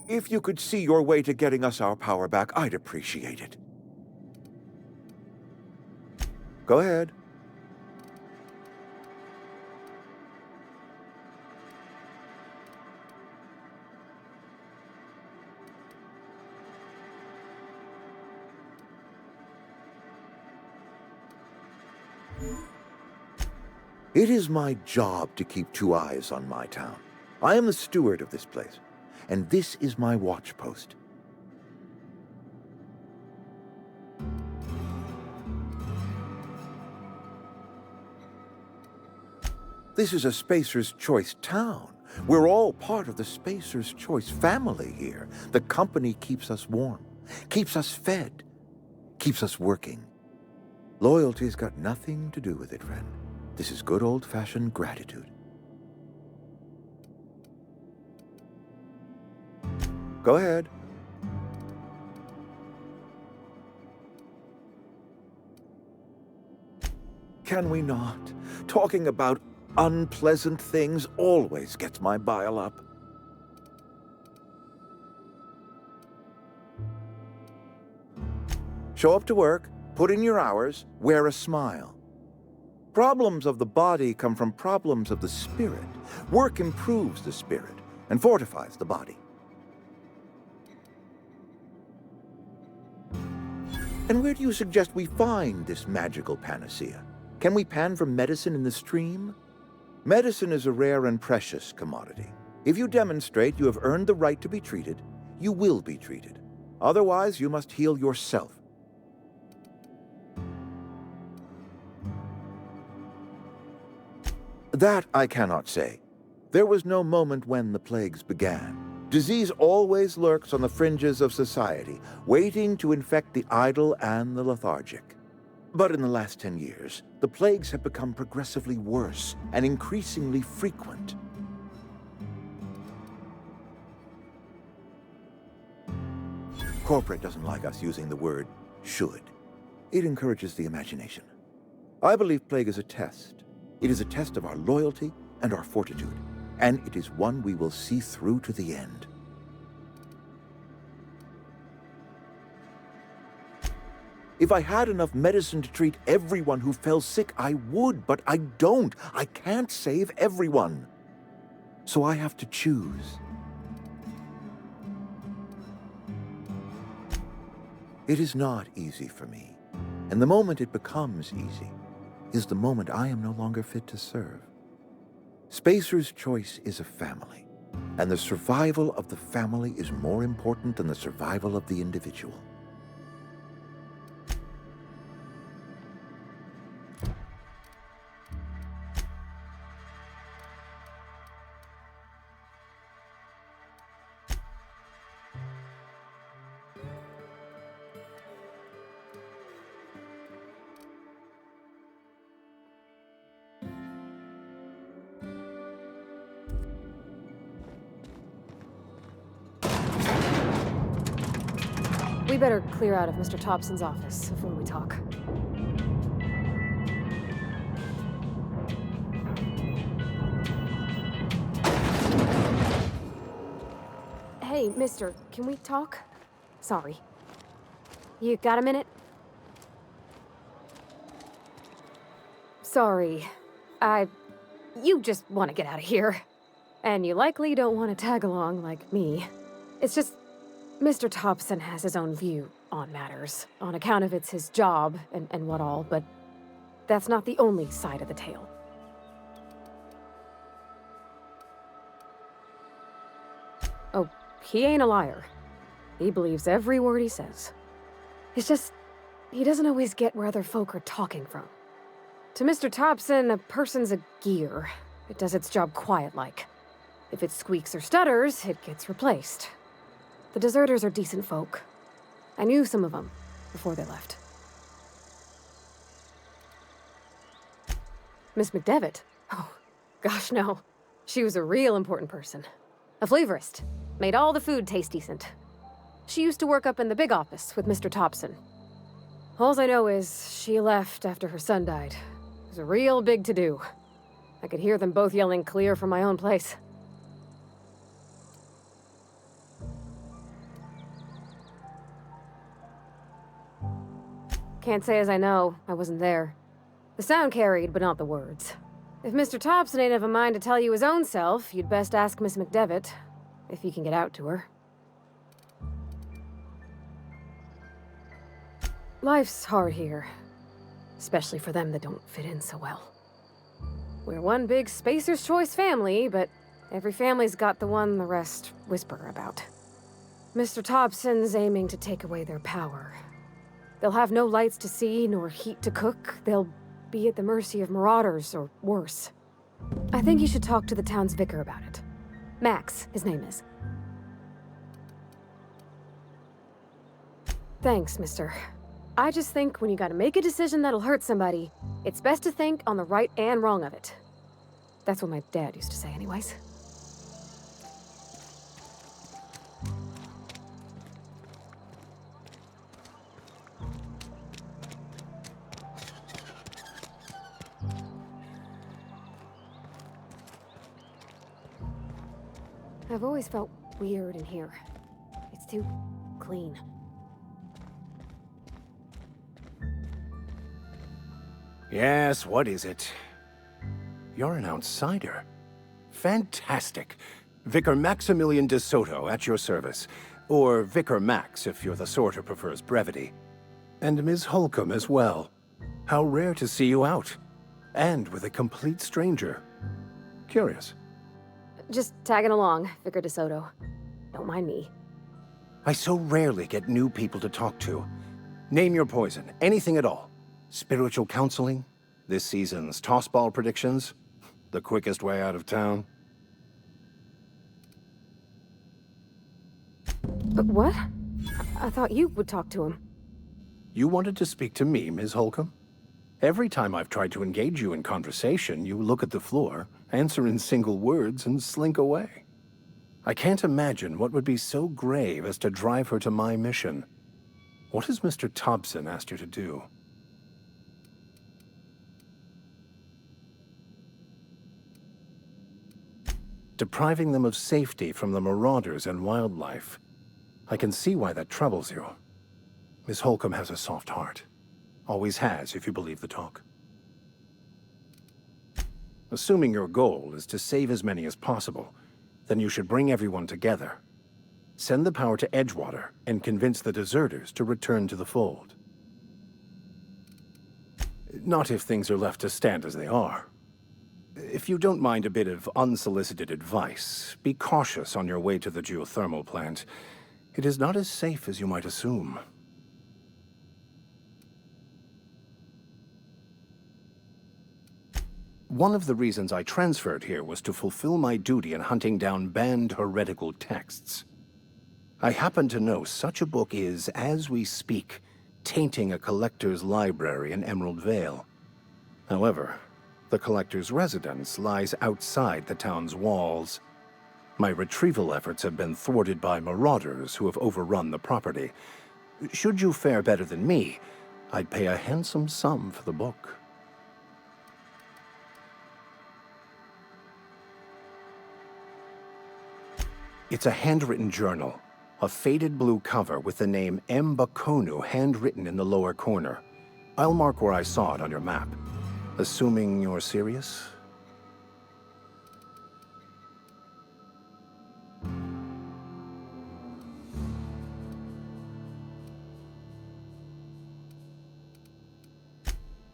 If you could see your way to getting us our power back, I'd appreciate it. Go ahead. It is my job to keep two eyes on my town. I am the steward of this place, and this is my watch post. This is a Spacer's Choice town. We're all part of the Spacer's Choice family here. The company keeps us warm, keeps us fed, keeps us working. Loyalty's got nothing to do with it, friend. This is good old-fashioned gratitude. Go ahead. Can we not? Talking about unpleasant things always gets my bile up. Show up to work, put in your hours, wear a smile. Problems of the body come from problems of the spirit. Work improves the spirit and fortifies the body. And where do you suggest we find this magical panacea? Can we pan for medicine in the stream? Medicine is a rare and precious commodity. If you demonstrate you have earned the right to be treated, you will be treated. Otherwise, you must heal yourself. That I cannot say. There was no moment when the plagues began. Disease always lurks on the fringes of society, waiting to infect the idle and the lethargic. But in the last 10 years, the plagues have become progressively worse and increasingly frequent. Corporate doesn't like us using the word should. It encourages the imagination. I believe plague is a test. It is a test of our loyalty and our fortitude, and it is one we will see through to the end. If I had enough medicine to treat everyone who fell sick, I would, but I don't. I can't save everyone. So I have to choose. It is not easy for me, and the moment it becomes easy is the moment I am no longer fit to serve. Spacer's choice is a family, and the survival of the family is more important than the survival of the individual. We better clear out of Mr. Thompson's office before we talk. Hey, mister, can we talk? Sorry. You got a minute? Sorry. You just want to get out of here. And you likely don't want to tag along like me. It's just, Mr. Thompson has his own view on matters, on account of it's his job and what all, but that's not the only side of the tale. Oh, he ain't a liar. He believes every word he says. It's just, he doesn't always get where other folk are talking from. To Mr. Thompson, a person's a gear. It does its job quiet-like. If it squeaks or stutters, it gets replaced. The deserters are decent folk. I knew some of them before they left. Miss McDevitt? Oh, gosh, no. She was a real important person. A flavorist. Made all the food taste decent. She used to work up in the big office with Mr. Thompson. Alls I know is she left after her son died. It was a real big to-do. I could hear them both yelling clear from my own place. Can't say as I know. I wasn't there. The sound carried, but not the words. If Mr. Thompson ain't of a mind to tell you his own self, you'd best ask Miss McDevitt, if you can get out to her. Life's hard here, especially for them that don't fit in so well. We're one big Spacer's Choice family, but every family's got the one the rest whisper about. Mr. Thompson's aiming to take away their power. They'll have no lights to see, nor heat to cook. They'll be at the mercy of marauders, or worse. I think you should talk to the town's vicar about it. Max, his name is. Thanks, mister. I just think when you gotta make a decision that'll hurt somebody, it's best to think on the right and wrong of it. That's what my dad used to say anyways. I've always felt weird in here. It's too clean. Yes, what is it? You're an outsider. Fantastic. Vicar Maximilian de Soto at your service. Or Vicar Max, if you're the sort who prefers brevity. And Ms. Holcomb as well. How rare to see you out. And with a complete stranger. Curious. Just tagging along, Vicar de Soto. Don't mind me. I so rarely get new people to talk to. Name your poison, anything at all. Spiritual counseling? This season's tossball predictions? The quickest way out of town? What? I thought you would talk to him. You wanted to speak to me, Ms. Holcomb? Every time I've tried to engage you in conversation, you look at the floor, answer in single words, and slink away. I can't imagine what would be so grave as to drive her to my mission. What has Mr. Thompson asked you to do? Depriving them of safety from the marauders and wildlife. I can see why that troubles you. Miss Holcomb has a soft heart. Always has, if you believe the talk. Assuming your goal is to save as many as possible, then you should bring everyone together. Send the power to Edgewater and convince the deserters to return to the fold. Not if things are left to stand as they are. If you don't mind a bit of unsolicited advice, be cautious on your way to the geothermal plant. It is not as safe as you might assume. One of the reasons I transferred here was to fulfill my duty in hunting down banned heretical texts. I happen to know such a book is, as we speak, tainting a collector's library in Emerald Vale. However, the collector's residence lies outside the town's walls. My retrieval efforts have been thwarted by marauders who have overrun the property. Should you fare better than me, I'd pay a handsome sum for the book. It's a handwritten journal, a faded blue cover with the name M. Bakonu handwritten in the lower corner. I'll mark where I saw it on your map. Assuming you're serious?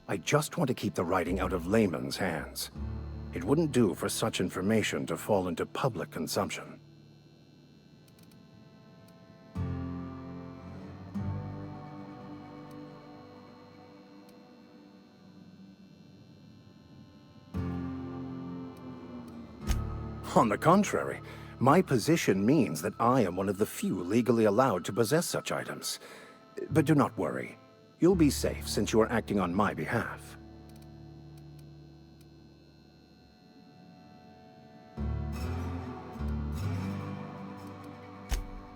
I just want to keep the writing out of layman's hands. It wouldn't do for such information to fall into public consumption. On the contrary, my position means that I am one of the few legally allowed to possess such items. But do not worry. You'll be safe since you are acting on my behalf.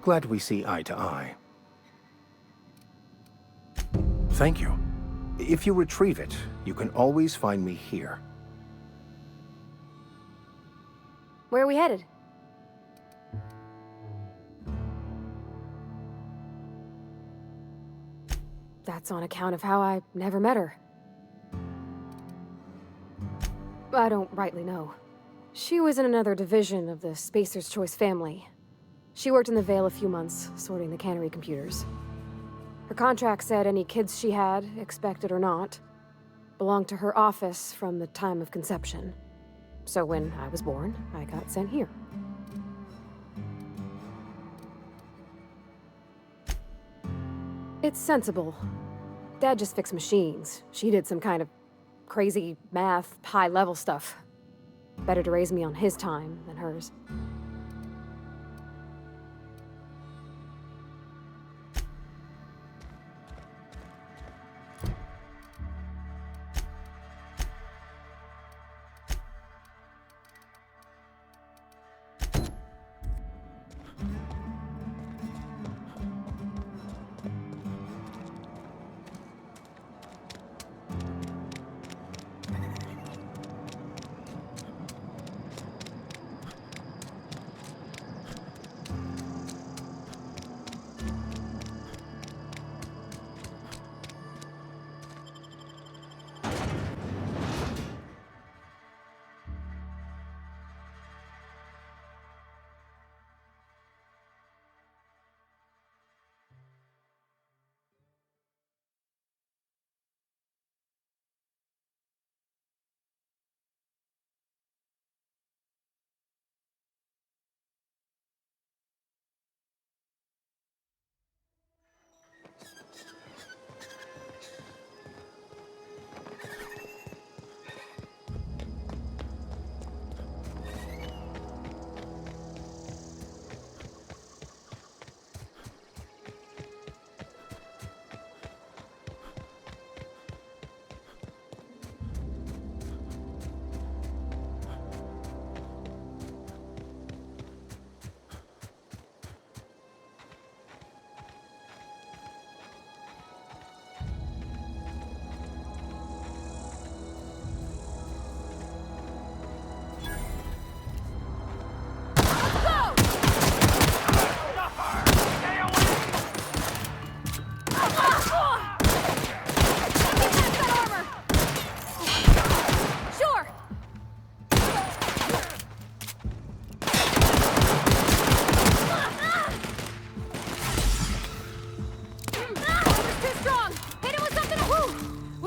Glad we see eye to eye. Thank you. If you retrieve it, you can always find me here. Where are we headed? That's on account of how I never met her. I don't rightly know. She was in another division of the Spacer's Choice family. She worked in the Vale a few months, sorting the cannery computers. Her contract said any kids she had, expected or not, belonged to her office from the time of conception. So when I was born, I got sent here. It's sensible. Dad just fixed machines. She did some kind of crazy math, high-level stuff. Better to raise me on his time than hers.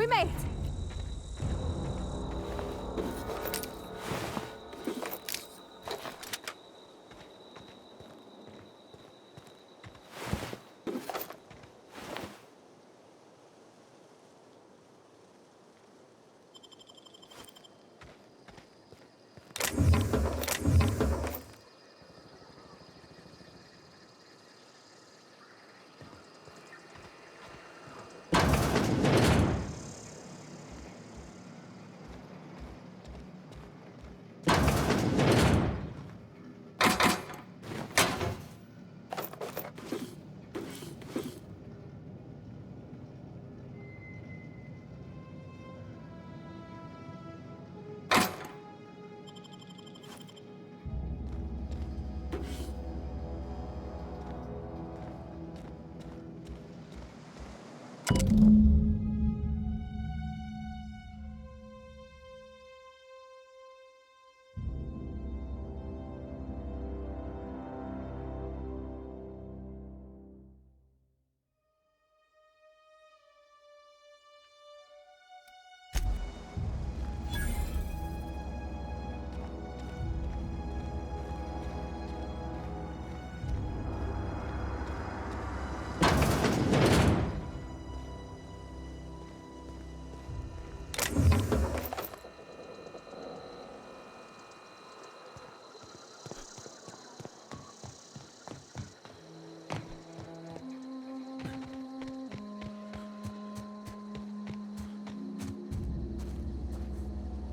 We made it!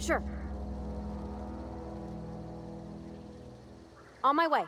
Sure. On my way.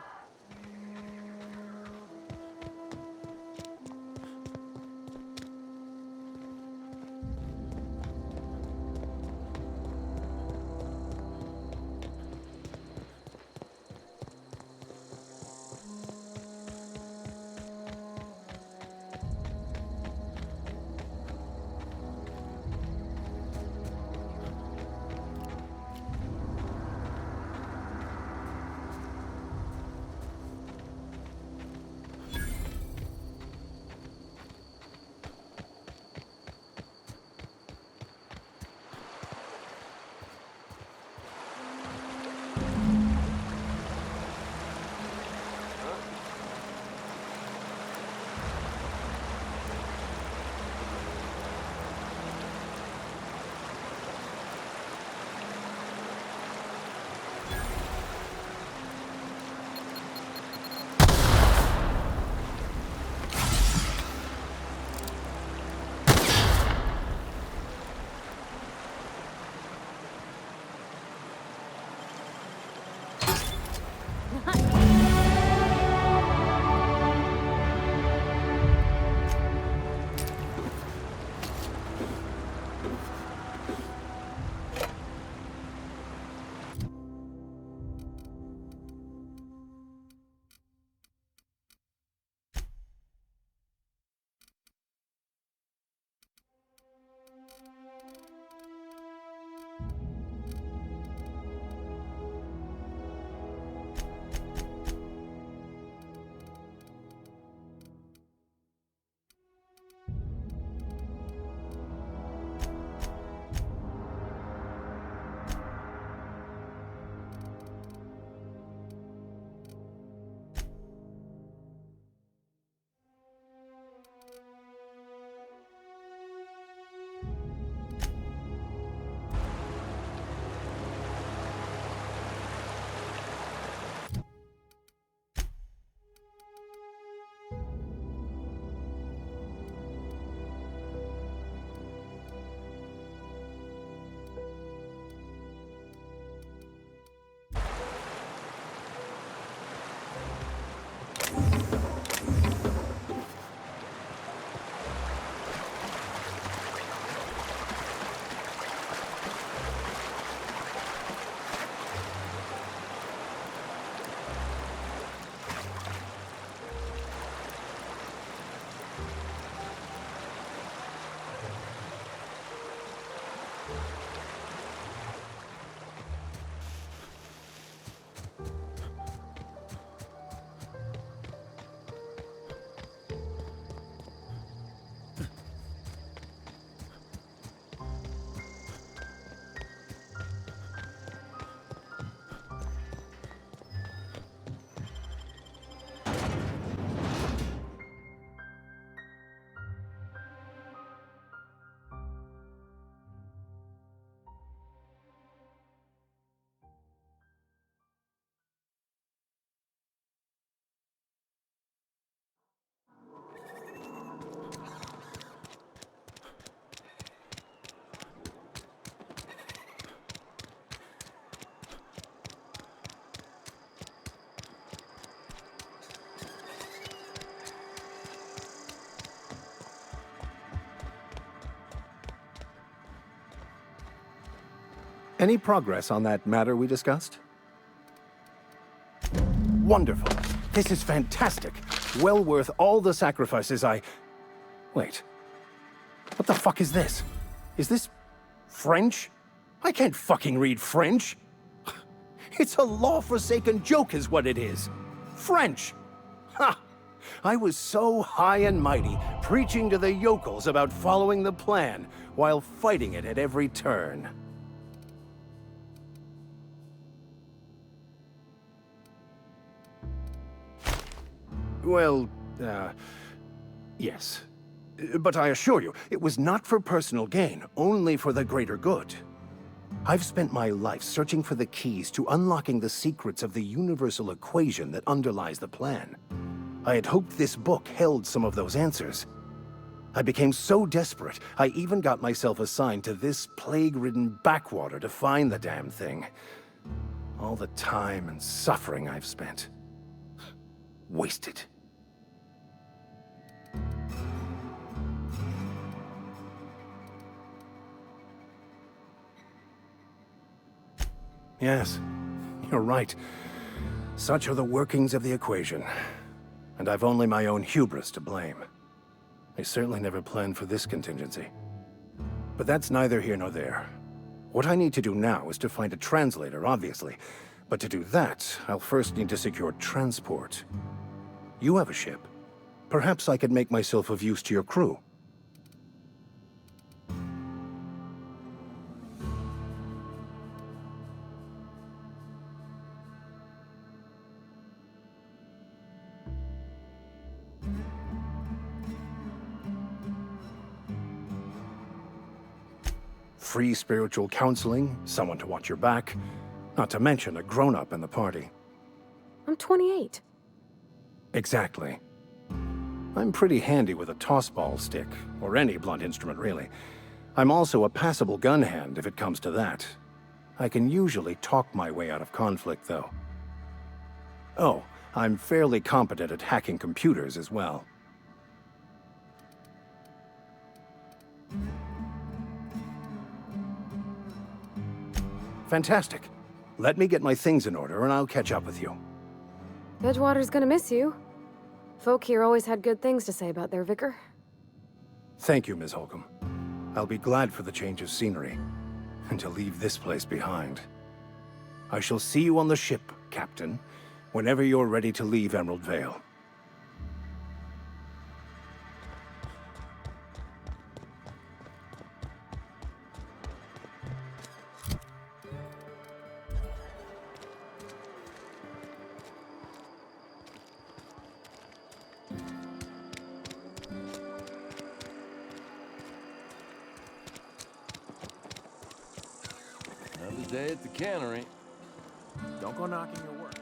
Any progress on that matter we discussed? Wonderful. This is fantastic. Well worth all the sacrifices I... Wait. What the fuck is this? Is this French? I can't fucking read French. It's a law-forsaken joke is what it is. French. Ha! I was so high and mighty, preaching to the yokels about following the plan, while fighting it at every turn. Well, yes. But I assure you, it was not for personal gain, only for the greater good. I've spent my life searching for the keys to unlocking the secrets of the universal equation that underlies the plan. I had hoped this book held some of those answers. I became so desperate, I even got myself assigned to this plague-ridden backwater to find the damn thing. All the time and suffering I've spent. Wasted. Yes, you're right. Such are the workings of the equation. And I've only my own hubris to blame. I certainly never planned for this contingency. But that's neither here nor there. What I need to do now is to find a translator, obviously. But to do that, I'll first need to secure transport. You have a ship. Perhaps I could make myself of use to your crew. Free spiritual counseling, someone to watch your back, not to mention a grown-up in the party. I'm 28. Exactly. I'm pretty handy with a tossball stick, or any blunt instrument, really. I'm also a passable gun hand if it comes to that. I can usually talk my way out of conflict, though. Oh, I'm fairly competent at hacking computers as well. Fantastic. Let me get my things in order and I'll catch up with you. Edgewater's gonna miss you. Folk here always had good things to say about their vicar. Thank you, Ms. Holcomb. I'll be glad for the change of scenery, and to leave this place behind. I shall see you on the ship, Captain, whenever you're ready to leave Emerald Vale. Another day at the cannery. Don't go knocking your work.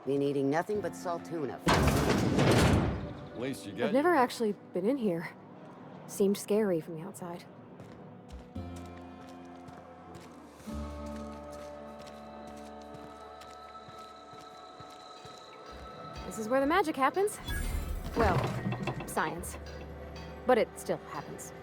Been eating nothing but salt tuna. At least you got. I've never actually been in here. Seemed scary from the outside. This is where the magic happens. Well, science. But it still happens.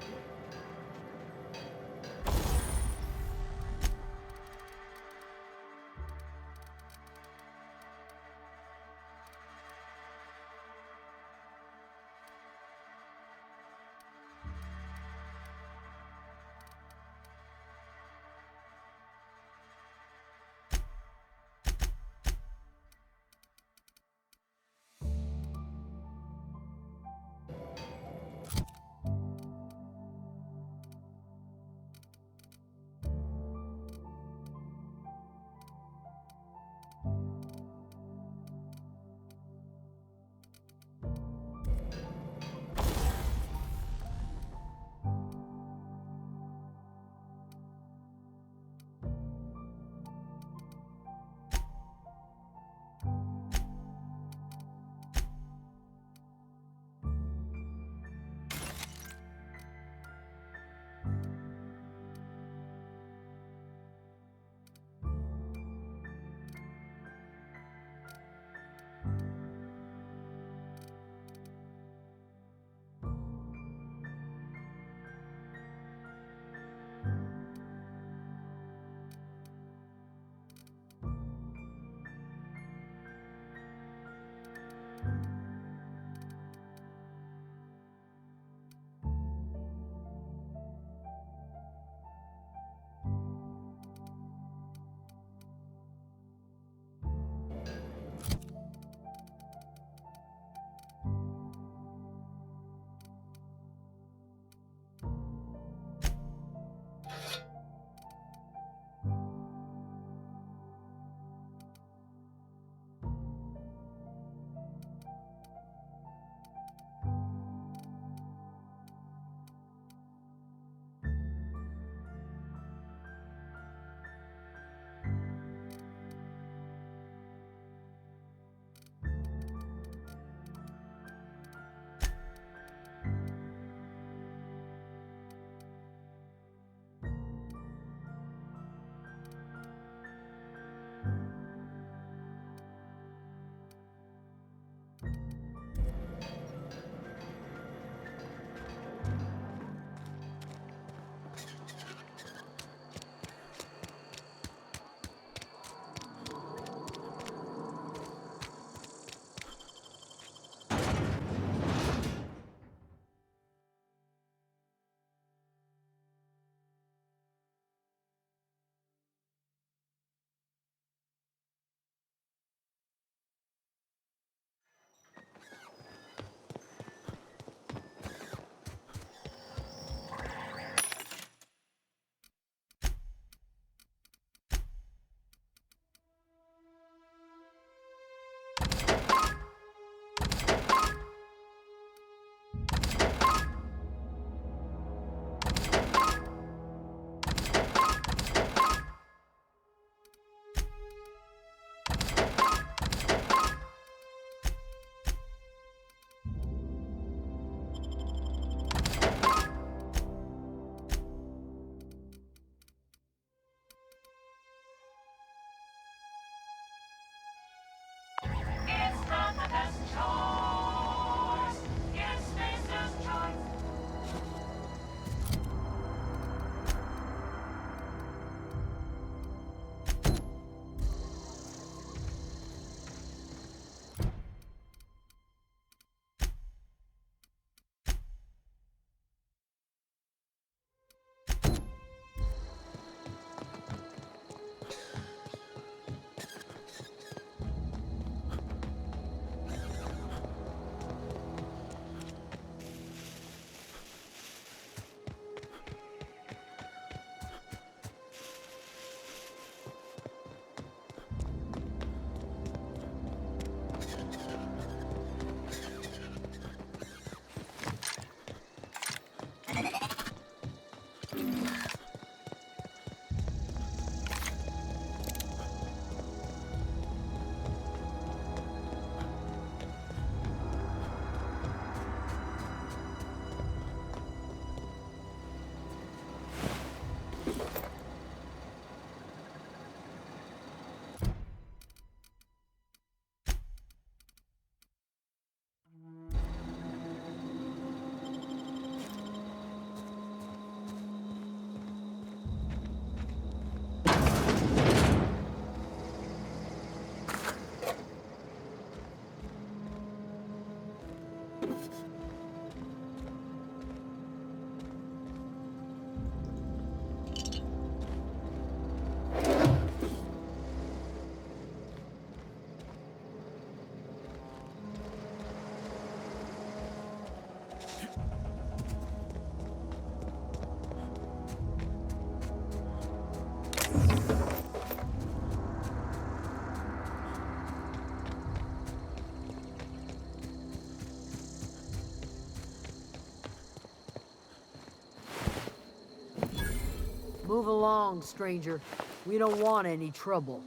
Move along, stranger. We don't want any trouble.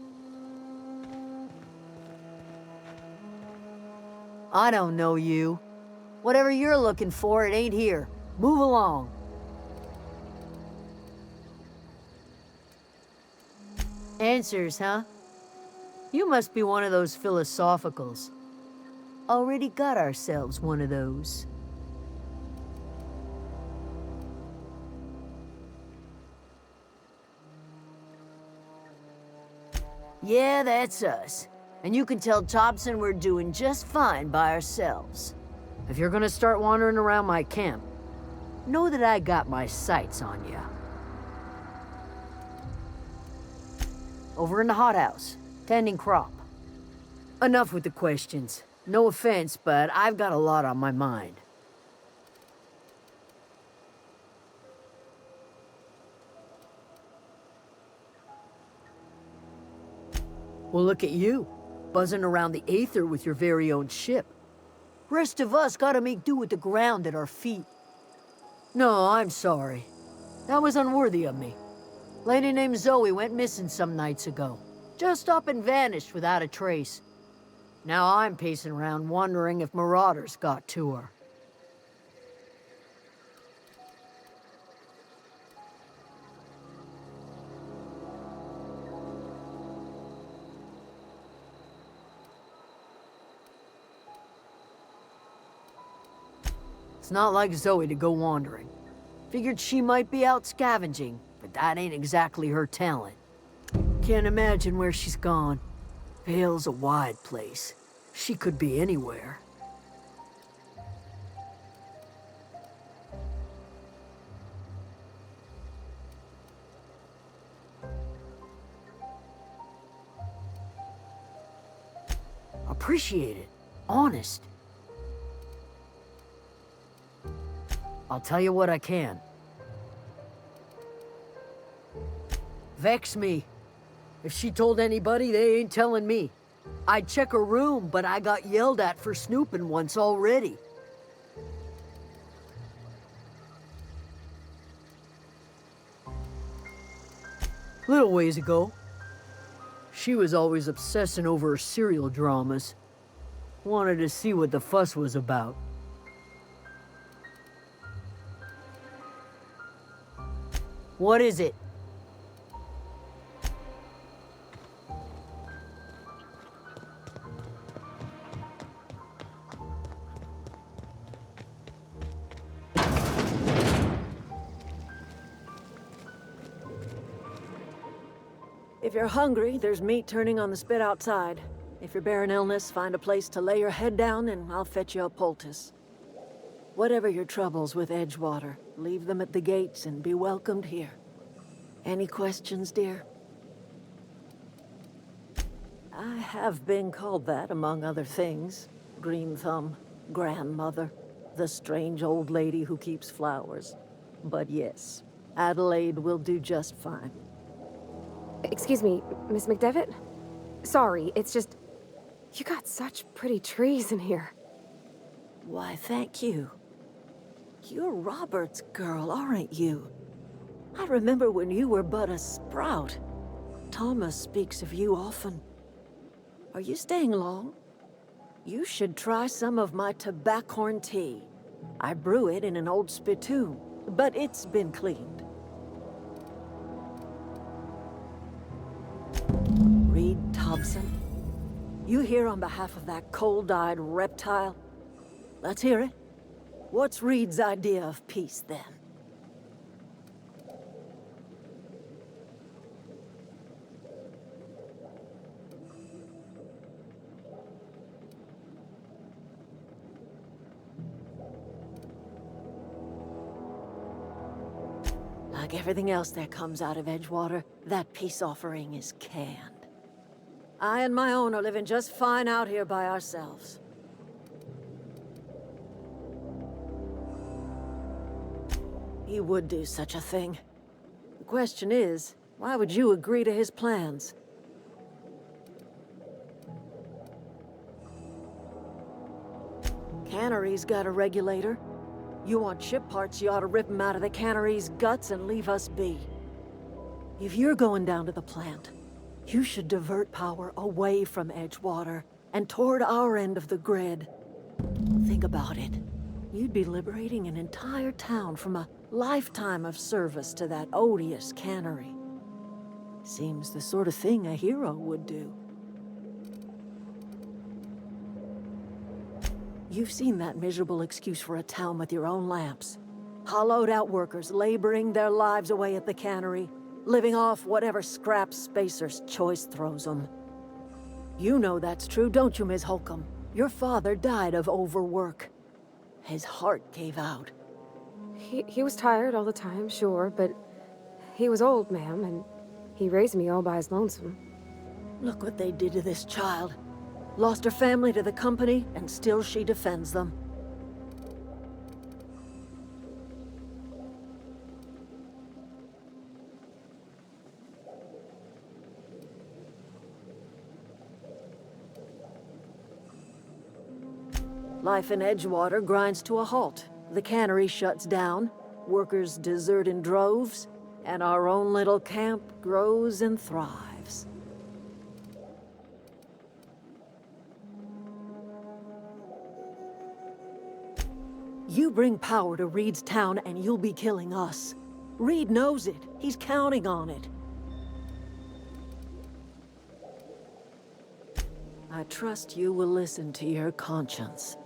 I don't know you. Whatever you're looking for, it ain't here. Move along. Answers, huh? You must be one of those philosophicals. Already got ourselves one of those. Yeah, that's us. And you can tell Thompson we're doing just fine by ourselves. If you're gonna start wandering around my camp, know that I got my sights on you. Over in the hothouse, tending crop. Enough with the questions. No offense, but I've got a lot on my mind. Well, look at you, buzzing around the aether with your very own ship. Rest of us gotta make do with the ground at our feet. No, I'm sorry. That was unworthy of me. Lady named Zoe went missing some nights ago. Just up and vanished without a trace. Now I'm pacing around wondering if marauders got to her. It's not like Zoe to go wandering. Figured she might be out scavenging, but that ain't exactly her talent. Can't imagine where she's gone. Vale's a wide place. She could be anywhere. Appreciate it. Honest. I'll tell you what I can. Vex me. If she told anybody, they ain't telling me. I'd check her room, but I got yelled at for snooping once already. Little ways ago, she was always obsessing over her serial dramas. Wanted to see what the fuss was about. What is it? If you're hungry, there's meat turning on the spit outside. If you're bearing illness, find a place to lay your head down and I'll fetch you a poultice. Whatever your troubles with Edgewater, leave them at the gates and be welcomed here. Any questions, dear? I have been called that, among other things. Green Thumb, grandmother, the strange old lady who keeps flowers. But yes, Adelaide will do just fine. Excuse me, Miss McDevitt? Sorry, it's just... You got such pretty trees in here. Why, thank you. You're Robert's girl, aren't you? I remember when you were but a sprout. Thomas speaks of you often. Are you staying long? You should try some of my tobaccorn tea. I brew it in an old spittoon, but it's been cleaned. Reed Thompson? You here on behalf of that cold-eyed reptile? Let's hear it. What's Reed's idea of peace, then? Like everything else that comes out of Edgewater, that peace offering is canned. I and my own are living just fine out here by ourselves. He would do such a thing. The question is, why would you agree to his plans? Cannery's got a regulator. You want ship parts, you ought to rip them out of the cannery's guts and leave us be. If you're going down to the plant, you should divert power away from Edgewater and toward our end of the grid. Think about it. You'd be liberating an entire town from a lifetime of service to that odious cannery. Seems the sort of thing a hero would do. You've seen that miserable excuse for a town with your own lamps. Hollowed out workers laboring their lives away at the cannery, living off whatever scraps Spacer's Choice throws them. You know that's true, don't you, Ms. Holcomb? Your father died of overwork. His heart gave out. He was tired all the time, sure, but he was old, ma'am, and he raised me all by his lonesome. Look what they did to this child. Lost her family to the company, and still she defends them. Life in Edgewater grinds to a halt. The cannery shuts down, workers desert in droves, and our own little camp grows and thrives. You bring power to Reed's town and you'll be killing us. Reed knows it. He's counting on it. I trust you will listen to your conscience.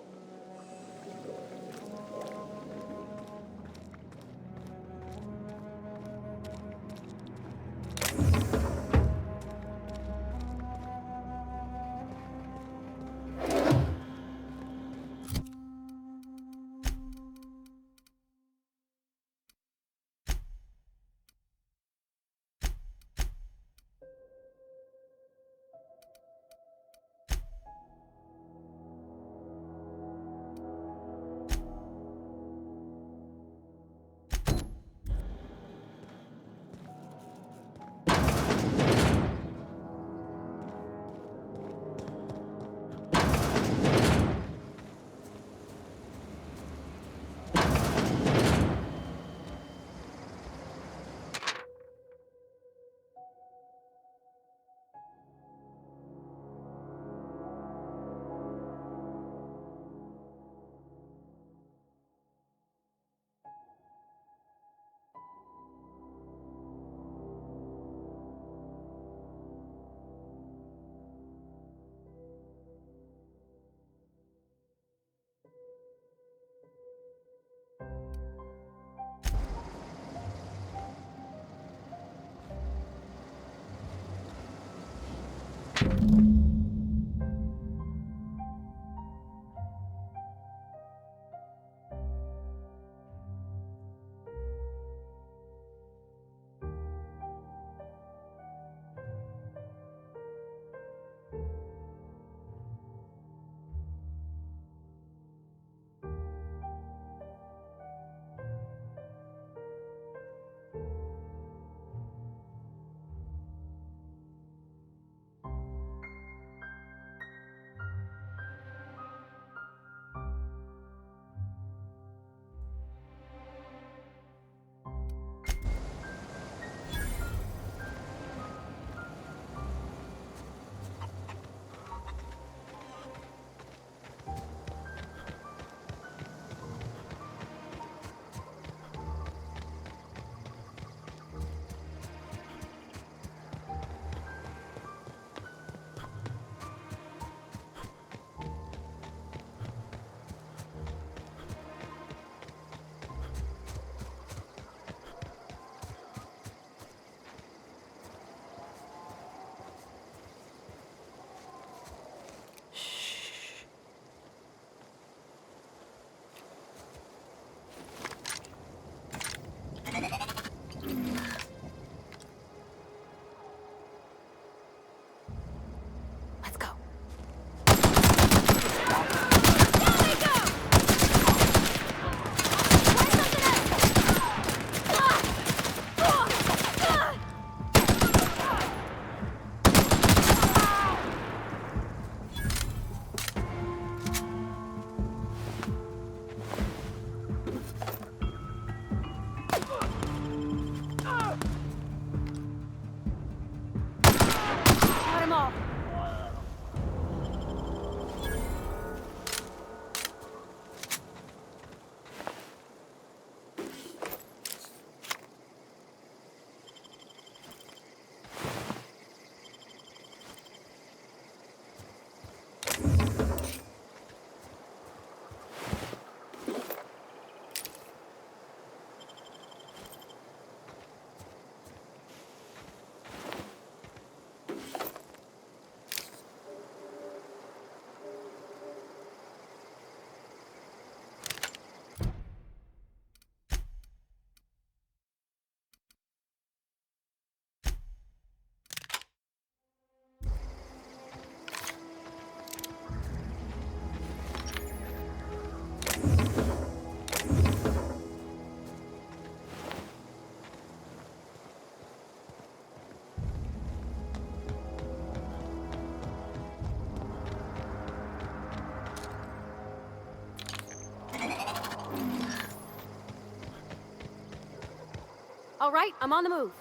All right, I'm on the move.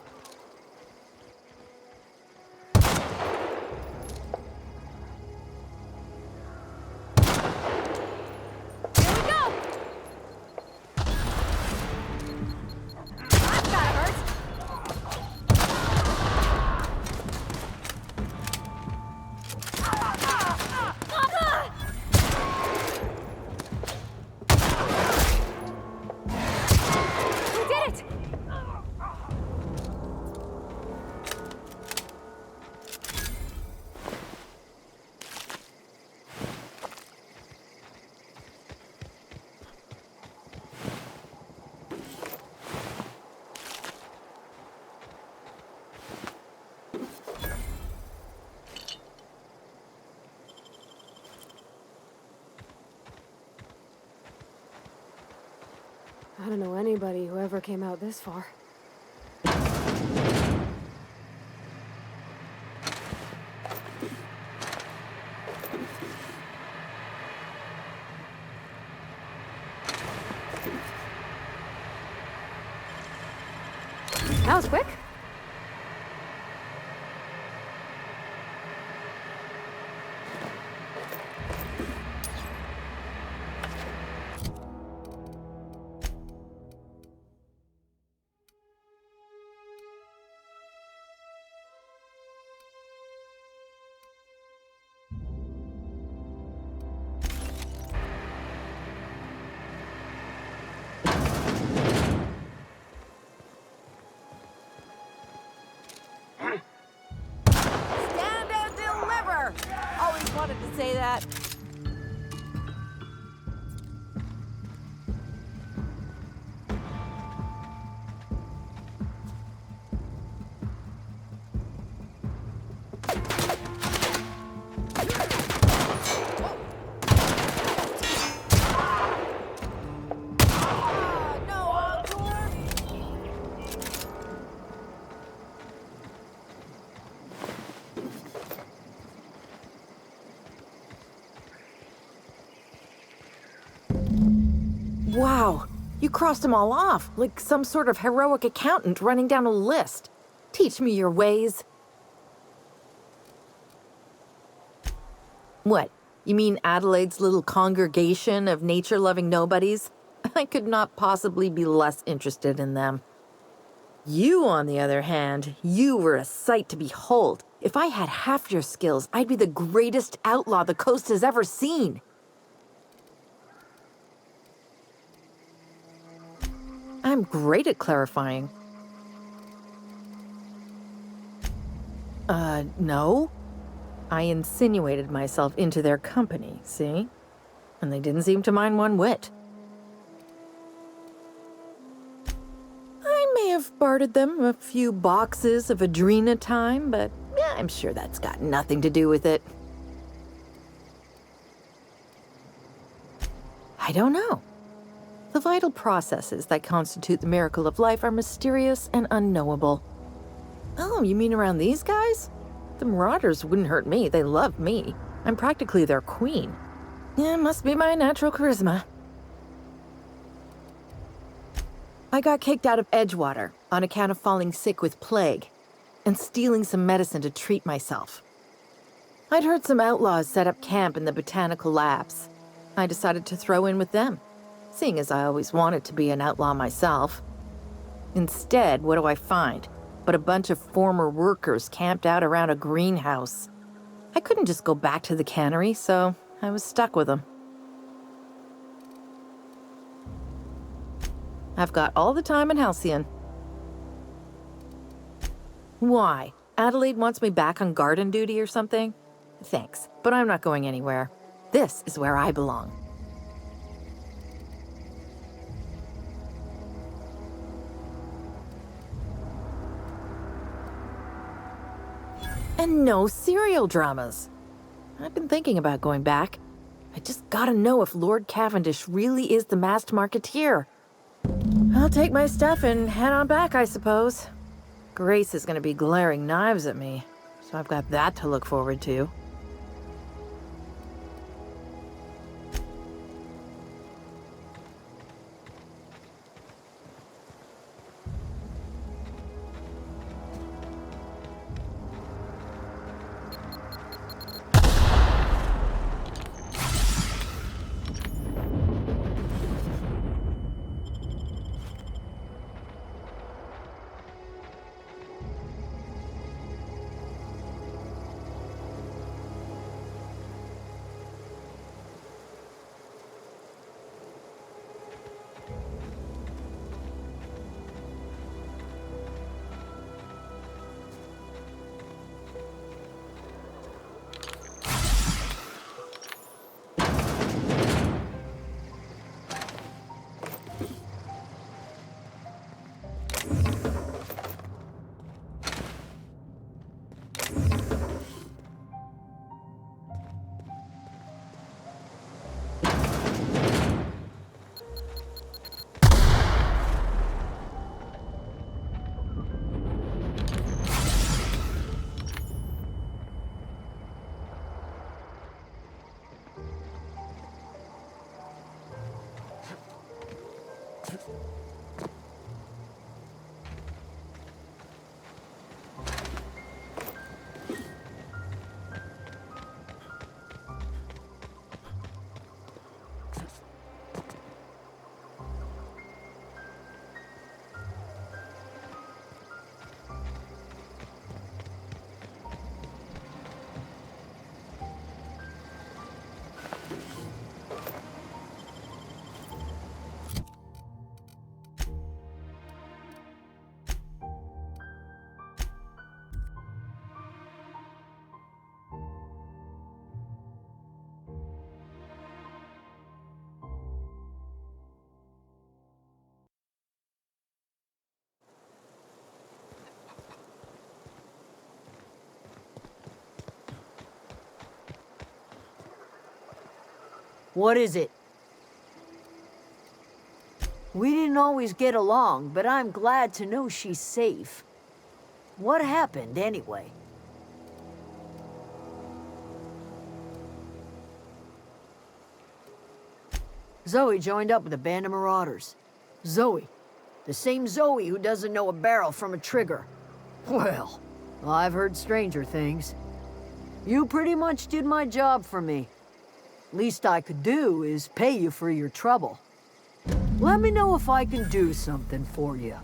Here we go! That's gotta hurt. We did it! I don't know anybody who ever came out this far. That was quick. Stand and deliver! Always wanted to say that. Wow, you crossed them all off, like some sort of heroic accountant running down a list. Teach me your ways. What, you mean Adelaide's little congregation of nature-loving nobodies? I could not possibly be less interested in them. You, on the other hand, you were a sight to behold. If I had half your skills, I'd be the greatest outlaw the coast has ever seen. I'm great at clarifying. No. I insinuated myself into their company, see? And they didn't seem to mind one whit. I may have bartered them a few boxes of Adrena time, but yeah, I'm sure that's got nothing to do with it. I don't know. The vital processes that constitute the miracle of life are mysterious and unknowable. Oh, you mean around these guys? The Marauders wouldn't hurt me. They love me. I'm practically their queen. Yeah, must be my natural charisma. I got kicked out of Edgewater on account of falling sick with plague and stealing some medicine to treat myself. I'd heard some outlaws set up camp in the botanical labs. I decided to throw in with them, seeing as I always wanted to be an outlaw myself. Instead, what do I find but a bunch of former workers camped out around a greenhouse? I couldn't just go back to the cannery, so I was stuck with them. I've got all the time in Halcyon. Why? Adelaide wants me back on garden duty or something? Thanks, but I'm not going anywhere. This is where I belong. And no serial dramas. I've been thinking about going back. I just gotta know if Lord Cavendish really is the masked marketeer. I'll take my stuff and head on back, I suppose. Grace is gonna be glaring knives at me, so I've got that to look forward to. What is it? We didn't always get along, but I'm glad to know she's safe. What happened, anyway? Zoe joined up with a band of marauders. Zoe. The same Zoe who doesn't know a barrel from a trigger. Well, I've heard stranger things. You pretty much did my job for me. Least I could do is pay you for your trouble. Let me know if I can do something for you.